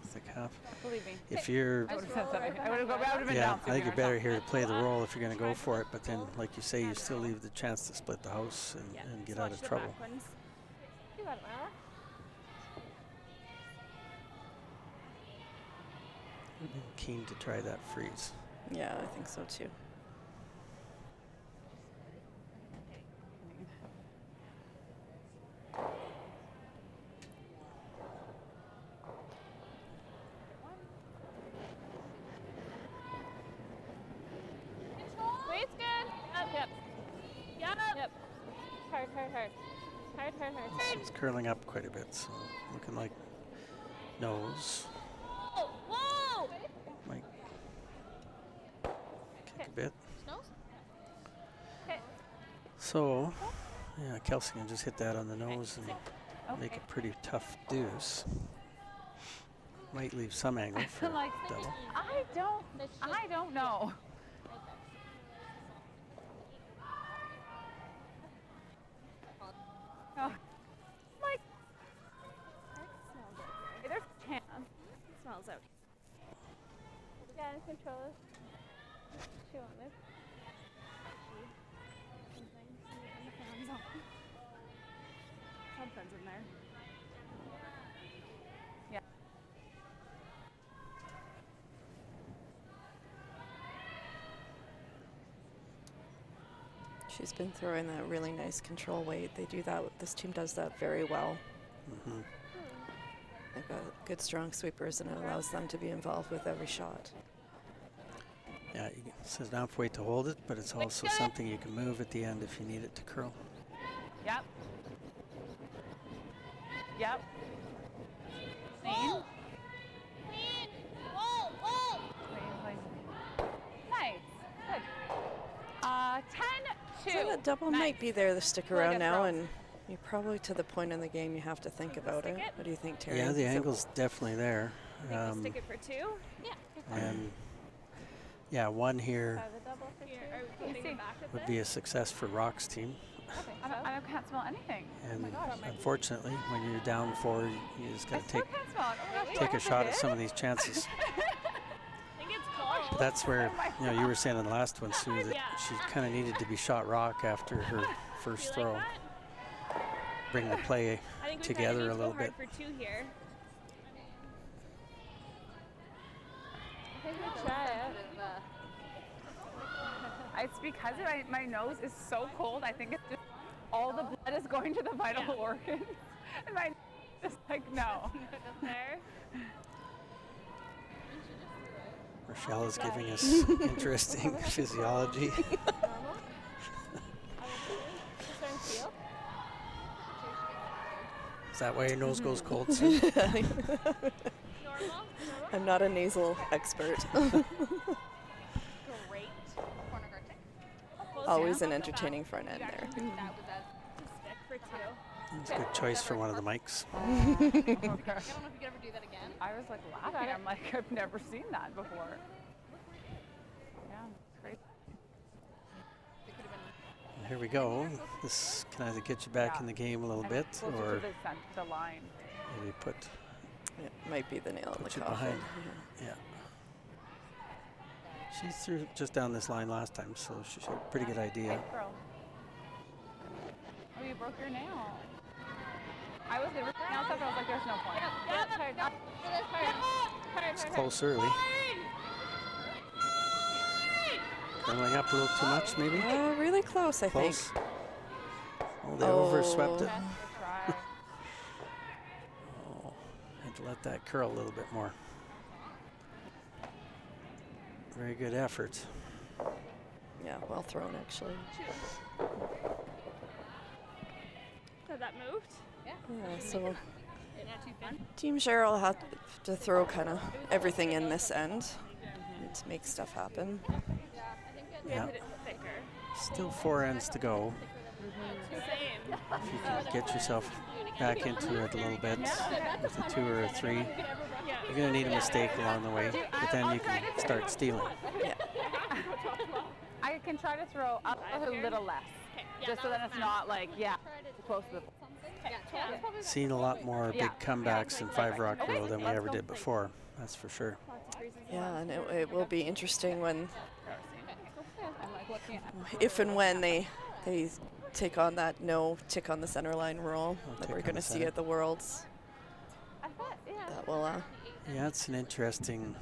thick half. Believe me. If you're, I would have said something. I would have been yeah, down. I think you're better here to play the role if you're going to go for it. But then, like you say, you still leave the chance to split the house and get out of trouble. You got it, Lala. I've been keen to try that freeze. Yeah, I think so too. Weight's good. Yep. Yep. Hard, hard, hard. Hard, hard, hard. It's curling up quite a bit, so looking like nose. Oh, whoa! Might kick a bit. Nose? So, yeah, Kelsey can just hit that on the nose and make a pretty tough deuce. Might leave some angle for Like, double. I don't know. Oh, like, there's a chance. It smells out. Yeah, control it. She won't move. She's been throwing that really nice control weight. They do that. This team does that very well. Mm-hmm. They've got good, strong sweepers, and it allows them to be involved with every shot. Yeah, it's enough weight to hold it, but it's also something you can move at the end if you need it to curl. Yep. Yep. Clean. Nice. Good. 10-2. So that double Nice. might be there to stick Like a around now, throw. and you're probably to the point in the game you have to think about it. What do you think, Terry? Yeah, the Is it- angle's definitely there. Stick it for 2? Yeah. And yeah, one here Try the double for 2. Here, are we flipping see. it back a would bit? be a success for Rocque's team. I can't smell anything. And unfortunately, when you're down 4, you just got to Still can't smell it. Oh my gosh, take a yes, I shot at did. some of these chances. I think it's close. But that's where, you know, you were saying in the last one, Sue, that she kind of needed to be shot Rocque after her first You like throw. that? Bring the play I think we together kinda a need to little go bit. hard for 2 here. I think we try it. It's because my nose is so cold. I think it's just all the blood is going to the vital organs. And my just like, no. There. Rochelle is giving us interesting physiology. Certain feel. Is that why your nose goes cold, Sue? Normal. I'm not a nasal expert. Great. Corner guard check. Always an entertaining front end there. That was a stick for 2. It's a good choice for one of the mics. I don't know if you could ever do that again. I was like laughing. I'm like, I've never seen that before. Yeah, it's great. Here we go. This can either get you back in the game a little And bit, closer or to the line. maybe put It might be the nail in the you coffin. behind. Yeah. She threw just down this line last time, so she had a pretty good idea. Nice throw. Oh, you broke your nail. I was gonna rip your nail stuff. I was like, there's no point. It's close early. Curling up a little too much, maybe? Really close, I think. Close. Oh, they overswept it. Good try. Oh, had to let that curl a little bit more. Very good effort. Yeah, well thrown, actually. So that moved. Yeah, so Not too thin. Team Sherrer will have to throw kind of everything in this end to make stuff happen. Yeah. Hit it thicker. Still 4 ends to go. Same. If you can get yourself back into it a little bit with a 2 or a 3, you're going to need a mistake along the way, but then you can start stealing. I can try to throw up a little less, just so that it's not like, close to the. Seen a lot more big comebacks in 5 Rock Row than we ever did before, that's for sure. Yeah, and it will be interesting when, I'm like looking at. if and when they take on that no tick on the center line rule that tick we're on going the to see center. at the Worlds. I thought, yeah. That will, Yeah, it's an interesting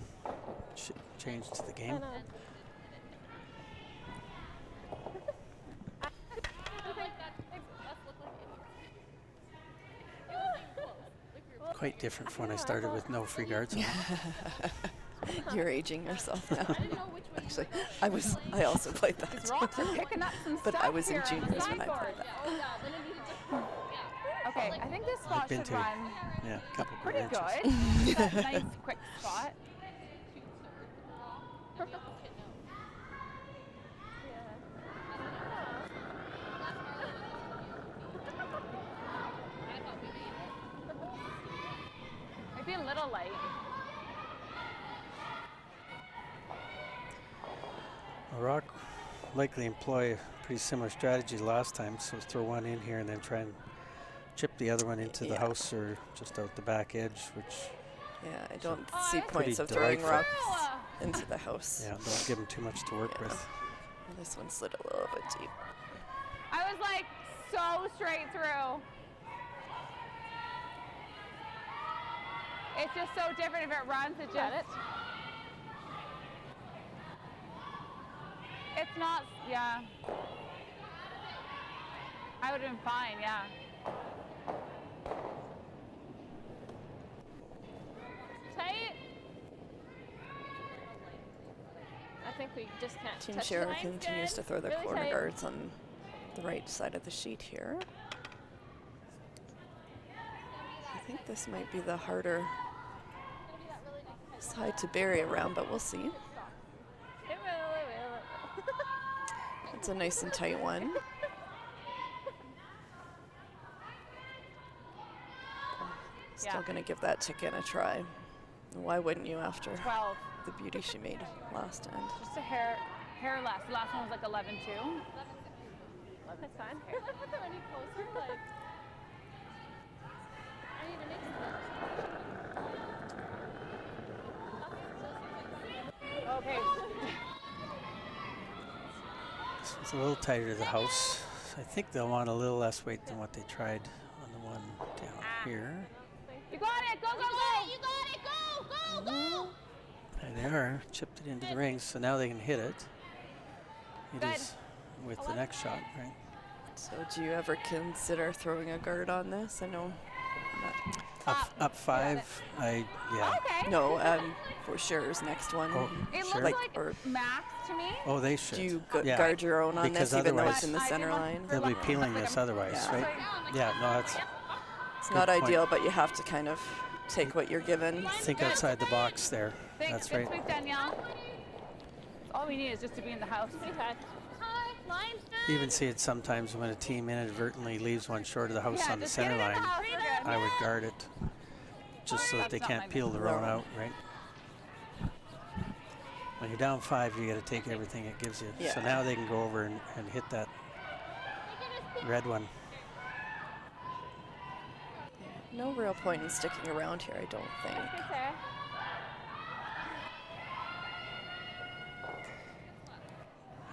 change to the game. Quite different from when I started with no free guards. you're aging yourself now. Actually, I also played that. Rocks are picking up some But stuff I was in here on the juniors when I sideboard. played that. Okay, I think this spot been should to, run Yeah, a couple pretty good good. inches. That nice quick spot. Might be a little light. Rocque likely employ a pretty similar strategy last time, so throw one in here and then try and chip the other one into the house or just out the back edge, which, Yeah, I don't see that's points pretty of throwing delightful. rocks into the house. yeah, don't give them too much to work with. Well, this one slid a little bit deep. I was like so straight through. It's just so different if it runs. It just. It's not. Yeah. I would have been fine, yeah. Tight. I think we just can't Team touch the Sherrer lines. continues Good. to throw their Really corner tight. guards on the right side of the sheet here. I think this might be the harder side to bury around, but we'll see. It will, it will. It's a nice and tight one. Still Yeah. gonna give that ticket a try. Why wouldn't you after 12. the beauty she made last end? Just a hair less. The last one was like 11-2. That's fine. I like put them any closer. Like, I need to mix them. Okay. This one's a little tighter to the house. I think they'll want a little less weight than what they tried on the one down here. You got it. Go, go, go. You got it. Go, go, go. There they are, chipped it into the ring, so now they can hit it. It Good. is with the next shot, right? So do you ever consider throwing a guard on this? I know. Up 5, yeah. Okay. No, for Sherrer's next one. Oh, It sure. looks like or max to me. Oh, they should. do you Yeah. guard your own on Because this, even though otherwise- it's in the I center didn't line? want- They'll be Like peeling I'm- this otherwise, Yeah. right? Yeah, no, that's, It's good not point. ideal, but you have to kind of take what you're given. think outside the box there. Thanks. That's Good right. sweep, Danielle. All we need is just to be in the house. Okay. Hi, line's good. You even see it sometimes when a team inadvertently leaves one short of the house Yeah, on the just get center it in the line. house. We're good. I would guard it, just so that they That's not can't my peel the roan No. out, right? When you're down 5, you got to take everything it gives you. So Yeah. now they can go over and hit that red one. No real point in sticking around here, I don't think. Hey, Sarah.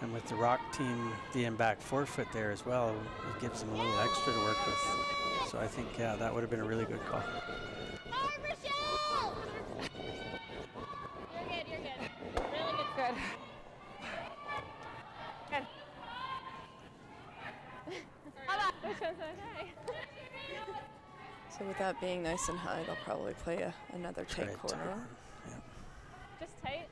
And with the Rocque team being back 4 foot there as well, it gives them a little extra to work with. So I think, yeah, that would have been a really good call. Hi, Michelle. You're good, you're good. Really good. Good. Good. Which one's okay? So with that being nice and high, they'll probably play another Try tight it tight corner. one. Yeah. Just tight.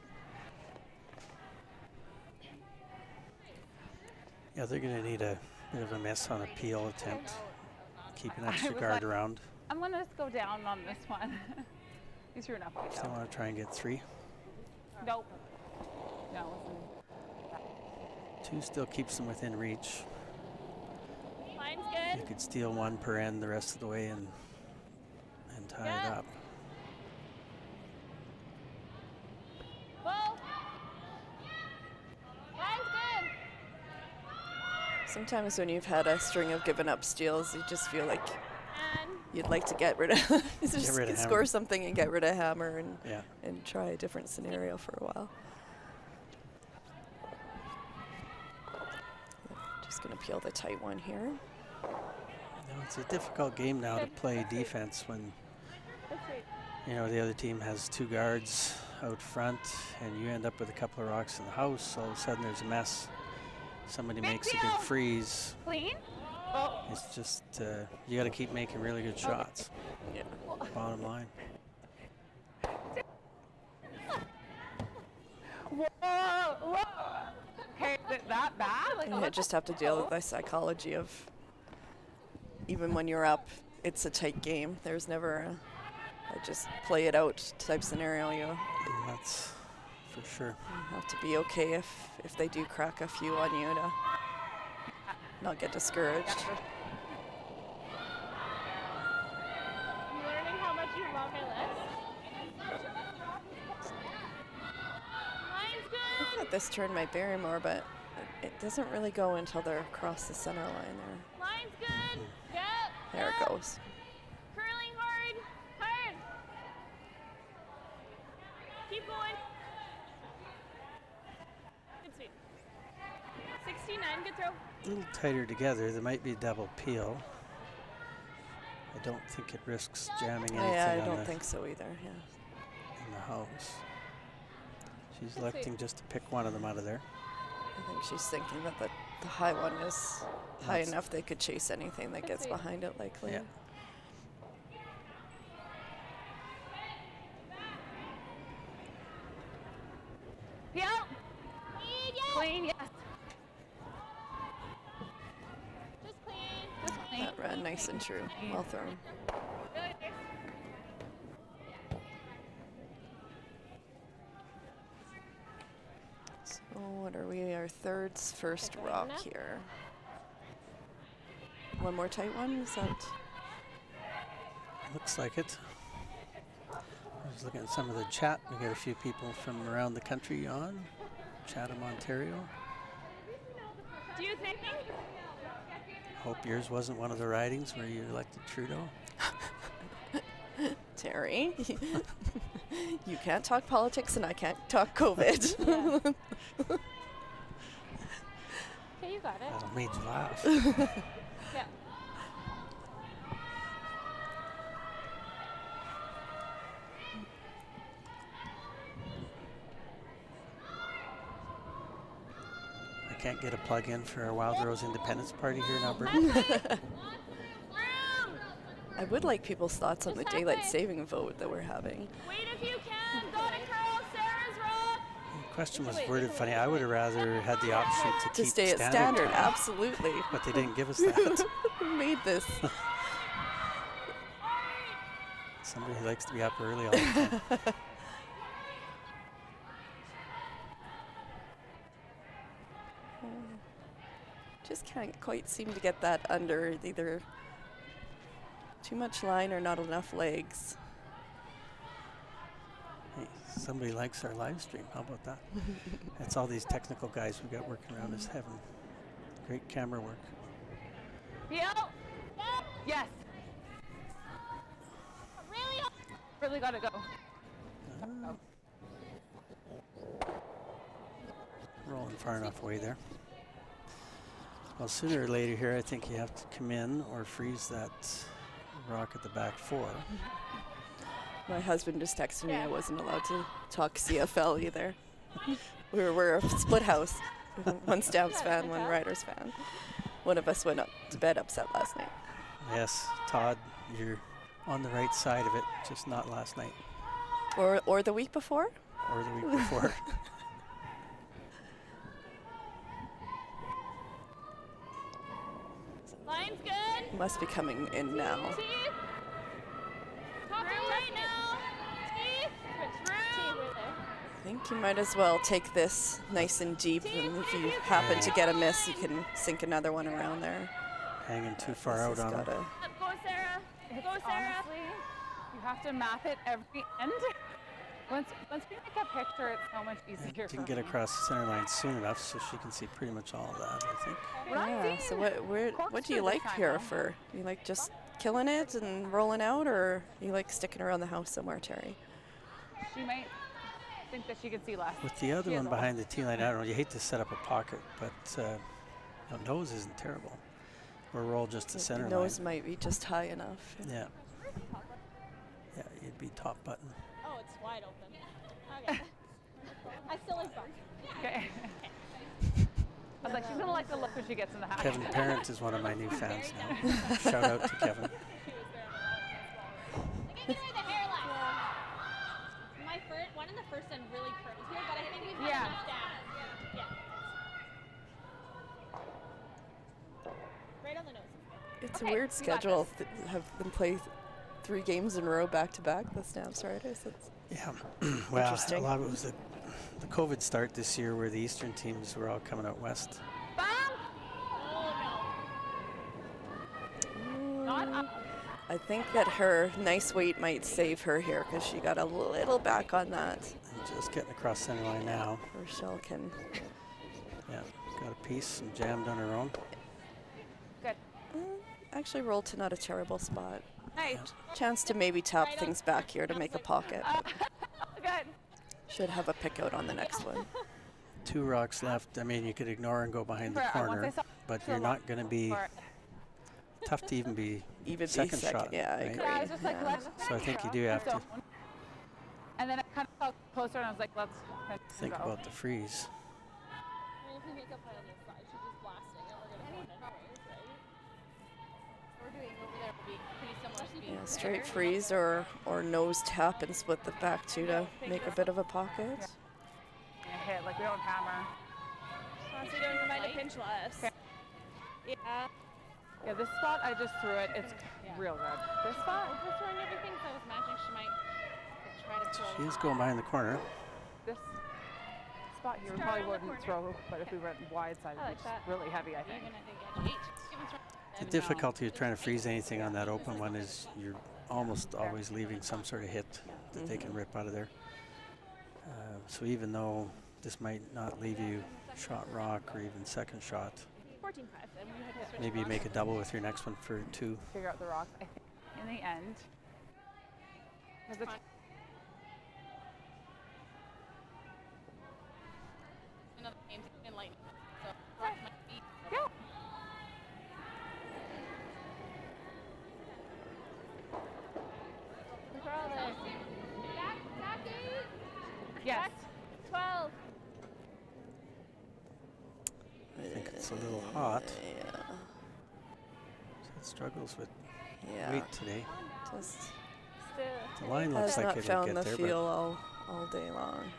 Yeah, they're going to need a bit of a miss on a peel attempt. Keep an extra was guard like- around. I'm gonna just go down on this one. These are enough weight So they though. want to try and get 3. Nope. No. 2 still keeps them within reach. Line's You good. could steal 1 per end the rest of the way and tie it Yeah. up. Whoa. Line's good. Sometimes when you've had a string of given up steals, you just feel like And you'd like to get rid of, just rid of score hammer. something and get rid of hammer Yeah. and try a different scenario for a while. Just gonna peel the tight one here. No, it's a difficult game now to play defense when that's sweet. the other team has 2 guards out front and you end up with a couple of rocks in the house. All of a sudden there's a mess. Somebody Big makes a deal. big freeze. Clean. Oh. It's just you got to keep making really good shots. Yeah. Bottom line. Whoa. Whoa. Okay, is it that bad? Like, You just have to deal with the psychology of even when you're up, it's a tight game. There's never a just play it out type scenario. You That's for sure. have to be okay if they do crack a few on you to not get discouraged. I'm learning how much you love my list. Line's I good. thought this turn might bury more, but it doesn't really go until they're across the center line there. Line's good. Yep. There it yep. goes. Curling hard. Hard. Keep going. Good sweep. 69. Good throw. A little tighter together. There might be double peel. I don't think it risks jamming anything Yeah, I on don't the, think so either. Yeah. in the house. She's That's electing just to pick one of them out of there. I think she's thinking that the The high one is high That's- enough they could chase anything that gets see. behind it likely. Yeah. Peel. Clean, yes. Just clean. Just clean. That ran nice and true. Well thrown. Really nice. So what are we? Our thirds first Okay, rock now? here. One more tight one, is that? Looks like it. I was looking at some of the chat. We got a few people from around the country on. Chatham, Ontario. Do you think? Hope yours wasn't one of the ridings where you elected Trudeau. Terry, you can't talk politics and I can't talk COVID. Okay, you got it. That made you laugh. Yeah. I can't get a plug in for our Wild Rose Independence Party here in Alberta. I would like people's thoughts on the Just daylight halfway. saving vote that we're having. Wait if you can. Got it, Carl. Sarah's rock. The question was worded funny. I would have rather had the option to To keep stay at standard, time, absolutely. but they didn't give us that. Who made this? Somebody who likes to be up early all the time. Just can't quite seem to get that under either too much line or not enough legs. Hey, somebody likes our live stream. How about that? It's all these technical guys we got working around us having great camera work. Peel. Yes. Really gotta go. Ah. Rolling far enough away there. Well, sooner or later here, I think you have to come in or freeze that rock at the back four. My husband just texted me I wasn't allowed to talk CFL either. We're a split house. One Stamps fan, one Riders fan. One of us went up to bed upset last night. Yes, Todd, you're on the right side of it, just not last night Or the week before? or the week before. Line's good. Must be coming in now. Teeth. Top right now. Teeth. Through. I think you might as well take this nice and deep, and if you happen to get a miss, you can sink anotwe another one around there. Hanging too far This out has on it. gotta- Go, Sarah. It's Go, Sarah. honestly, you have to map it every end. Once we make a picture, it's so much easier. Didn't for get me. across the center line soon enough, so she can see pretty much all of that, I think. We're not Yeah, so seeing what do corkscrew you this like time, here though. for? You like just killing it and rolling out, or you like sticking around the house somewhere, Terry? She might think that she can see less. With the other She has one a lot. behind the T line, I don't know, you hate to set up a pocket, but nose isn't terrible. Or roll just the The center line. nose might be just high enough. Yeah. Yeah, you'd be top button. Oh, it's wide open. Okay. I still like buns. Okay. I was like, she's gonna like the look when she gets in the house. Kevin Parent is one of my new fans now. Shout out to Kevin. Give me the hairline. My first, one in the first end really curves here, but I think we've had Yeah. enough down. Yeah. Right on the nose. It's Okay, a weird we got schedule to have them play 3 games in a row back to back. The Stamps Riders. It's Yeah. Well, a Interesting. lot of it was the COVID start this year where the Eastern teams were all coming out west. Bam! Oh Not up. I think that her nice weight might save her here because she got a little back on that. And just getting across center line now. Rochelle can Yeah, got a piece and jammed on her own. Good. actually roll to not a terrible spot. Nice. Chance to maybe tap things back here to make a pocket. Good. Should have a pick out on the next one. 2 rocks left. I mean, you could ignore and go behind the Once I corner, saw but the you're lock not going to be for it. tough to even be Even second be second. shot. Yeah, I right? agree. Yeah, I was just like, Yeah. let's So I think you do have to don't. And then I kind of felt closer and I was like, let's think go. about the freeze. I mean, if we make a play on this side, she just blast doing over there will be pretty similar to being Yeah, straight freeze or nose tap and split the back two to make a bit of a pocket. A hit, like we don't hammer. Honestly, don't remind to pinch less. Okay. Yeah. Yeah, this spot I just threw it. It's real good. This spot, overthrowing everything, so I was imagining she might try to throw. She is going behind the corner. this spot here we Start probably on the wouldn't corner. throw, but if we went wide side, I like it's that. really heavy, I think. Even at the edge. 8. Even throw. The difficulty of trying to freeze anything on that open one is you're almost always leaving some sort of hit that they can rip out of there. So even though this might not leave you shot rock or even second shot, 14-5. maybe you make a double with your next one for 2. Figure out the rocks. I think in the end, 'cause the Another game's in lightning. So rock might be. yeah. Control there. Back 8. Yes. 12. I think it's a little hot. Yeah. It struggles with Yeah. weight today. Just The line has looks like not it'll found get the there, feel all day long.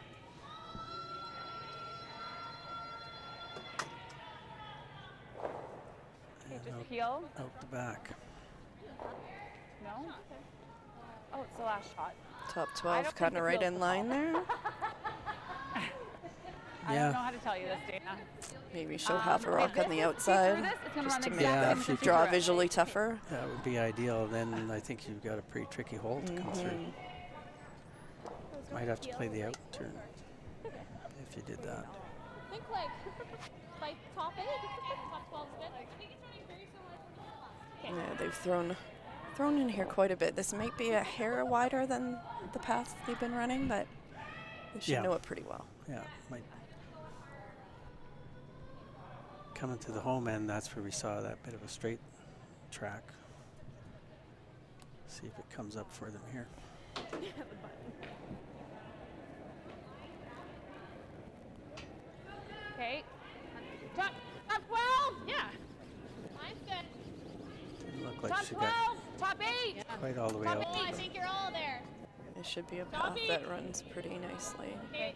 but Just out, peel. out the back. No. Oh, it's the last shot. Top I 12 don't kind think of it right feels in the line there. I Yeah. don't know how to tell you this, Dana. Maybe she'll have a If rock this on the is- see outside through this, it's gonna just run to make exactly Yeah, that if you see draw through it. visually tougher. That would be ideal. Then I think you've got a pretty tricky hole to come through. Mhm. Might have to play the out turn if you did that. I think like top 8, top 12 is good. I think it's running very similar to Yeah, they've thrown in here quite a bit. This might be a hair wider than the path they've been running, but they should Yeah. know it pretty well. Yeah, might. Coming to the home end, that's where we saw that bit of a straight track. See if it comes up for them here. Okay. Top 12. Yeah. Mine's good. Didn't look like Top she 12. got Top 8. quite all the way Top out. Oh, I think you're all there. It should be a path that runs pretty nicely. Okay.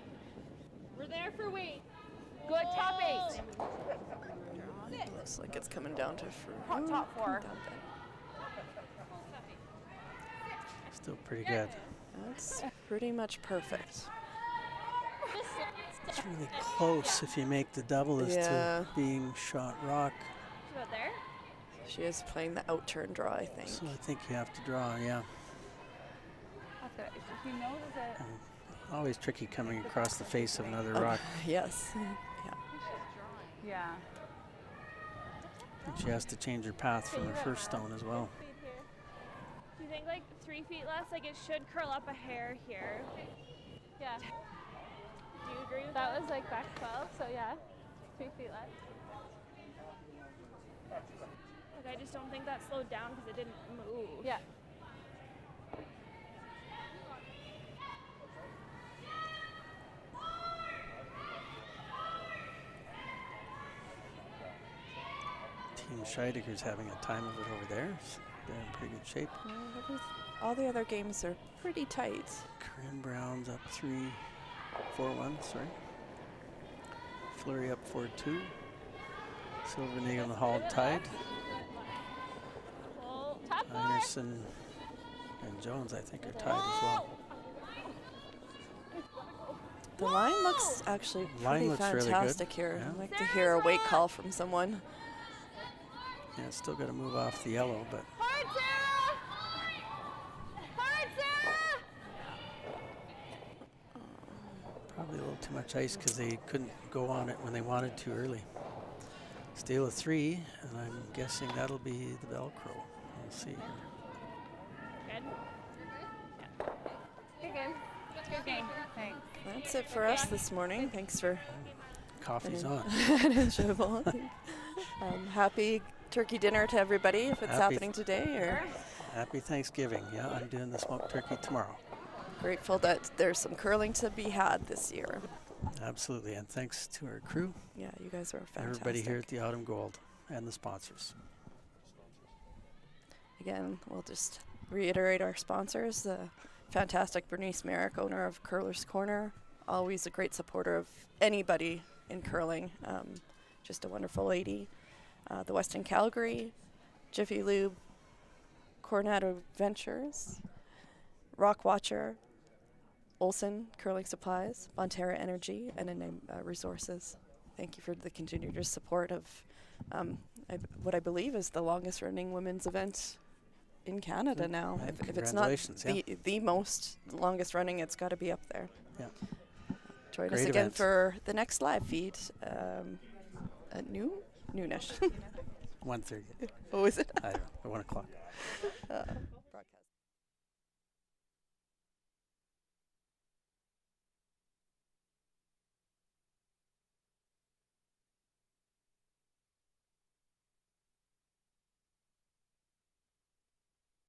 We're there for weight. Good. Top 8. Looks like it's coming down to Top 4. Still pretty good. That's pretty much perfect. It's really close if you make the double as Yeah. to being shot rock. About there. She is playing the out turn draw, I think. So I think you have to draw, yeah. That's good. If you know that And always tricky coming across the face of another Oh, rock. yes. yeah. And she has to change her path from her first stone as well. Feet here. Do you think like 3 feet less? Like it should curl up a hair here. Yeah. Do you agree with That that? was like back 12, so yeah. 3 feet left. Like I just don't think that slowed down because it didn't move. Yeah. Team Scheidegger's having a time of it over there. They're in pretty good shape. All the other games are pretty tight. Corinne Brown's up 4-1, sorry. Flurry up 4-2. Silvernail and the Hall tied. Well, Top 4. Anderson and Jones, I think, are tied as well. The line looks actually Line pretty looks really good. fantastic here. Yeah. I'd like to hear a weight call from someone. Yeah, it's still got to move off the yellow, but hard, Sarah! Hard, Sarah! probably a little too much ice because they couldn't go on it when they wanted to early. Steal a 3, and I'm guessing that'll be the Velcro. We'll see here. Good. Good game. Good game. Thanks. That's it for us this morning. Thanks for Coffee's on. enjoyable. Happy turkey dinner to everybody if it's Happy happening today. Or Happy Thanksgiving. Yeah, I'm doing the smoked turkey tomorrow. grateful that there's some curling to be had this year. Absolutely, and thanks to our crew, Yeah, you guys are fantastic. everybody here at the Autumn Gold, and the sponsors. again, we'll just reiterate our sponsors. The fantastic Bernice Merrick, owner of Curler's Corner, always a great supporter of anybody in curling. Just a wonderful lady. The Weston Calgary, Jiffy Lube, Coronado Ventures, Rock Watcher, Olson Curling Supplies, Bonterra Energy, and NM Resources. Thank you for the continued support of what I believe is the longest running women's event in Canada now. If it's not the most longest running, it's got to be up there. Yeah. Join Great us again event. for the next live feed at noonish. 1:30. Oh, is it? I don't know. At 1 o'clock.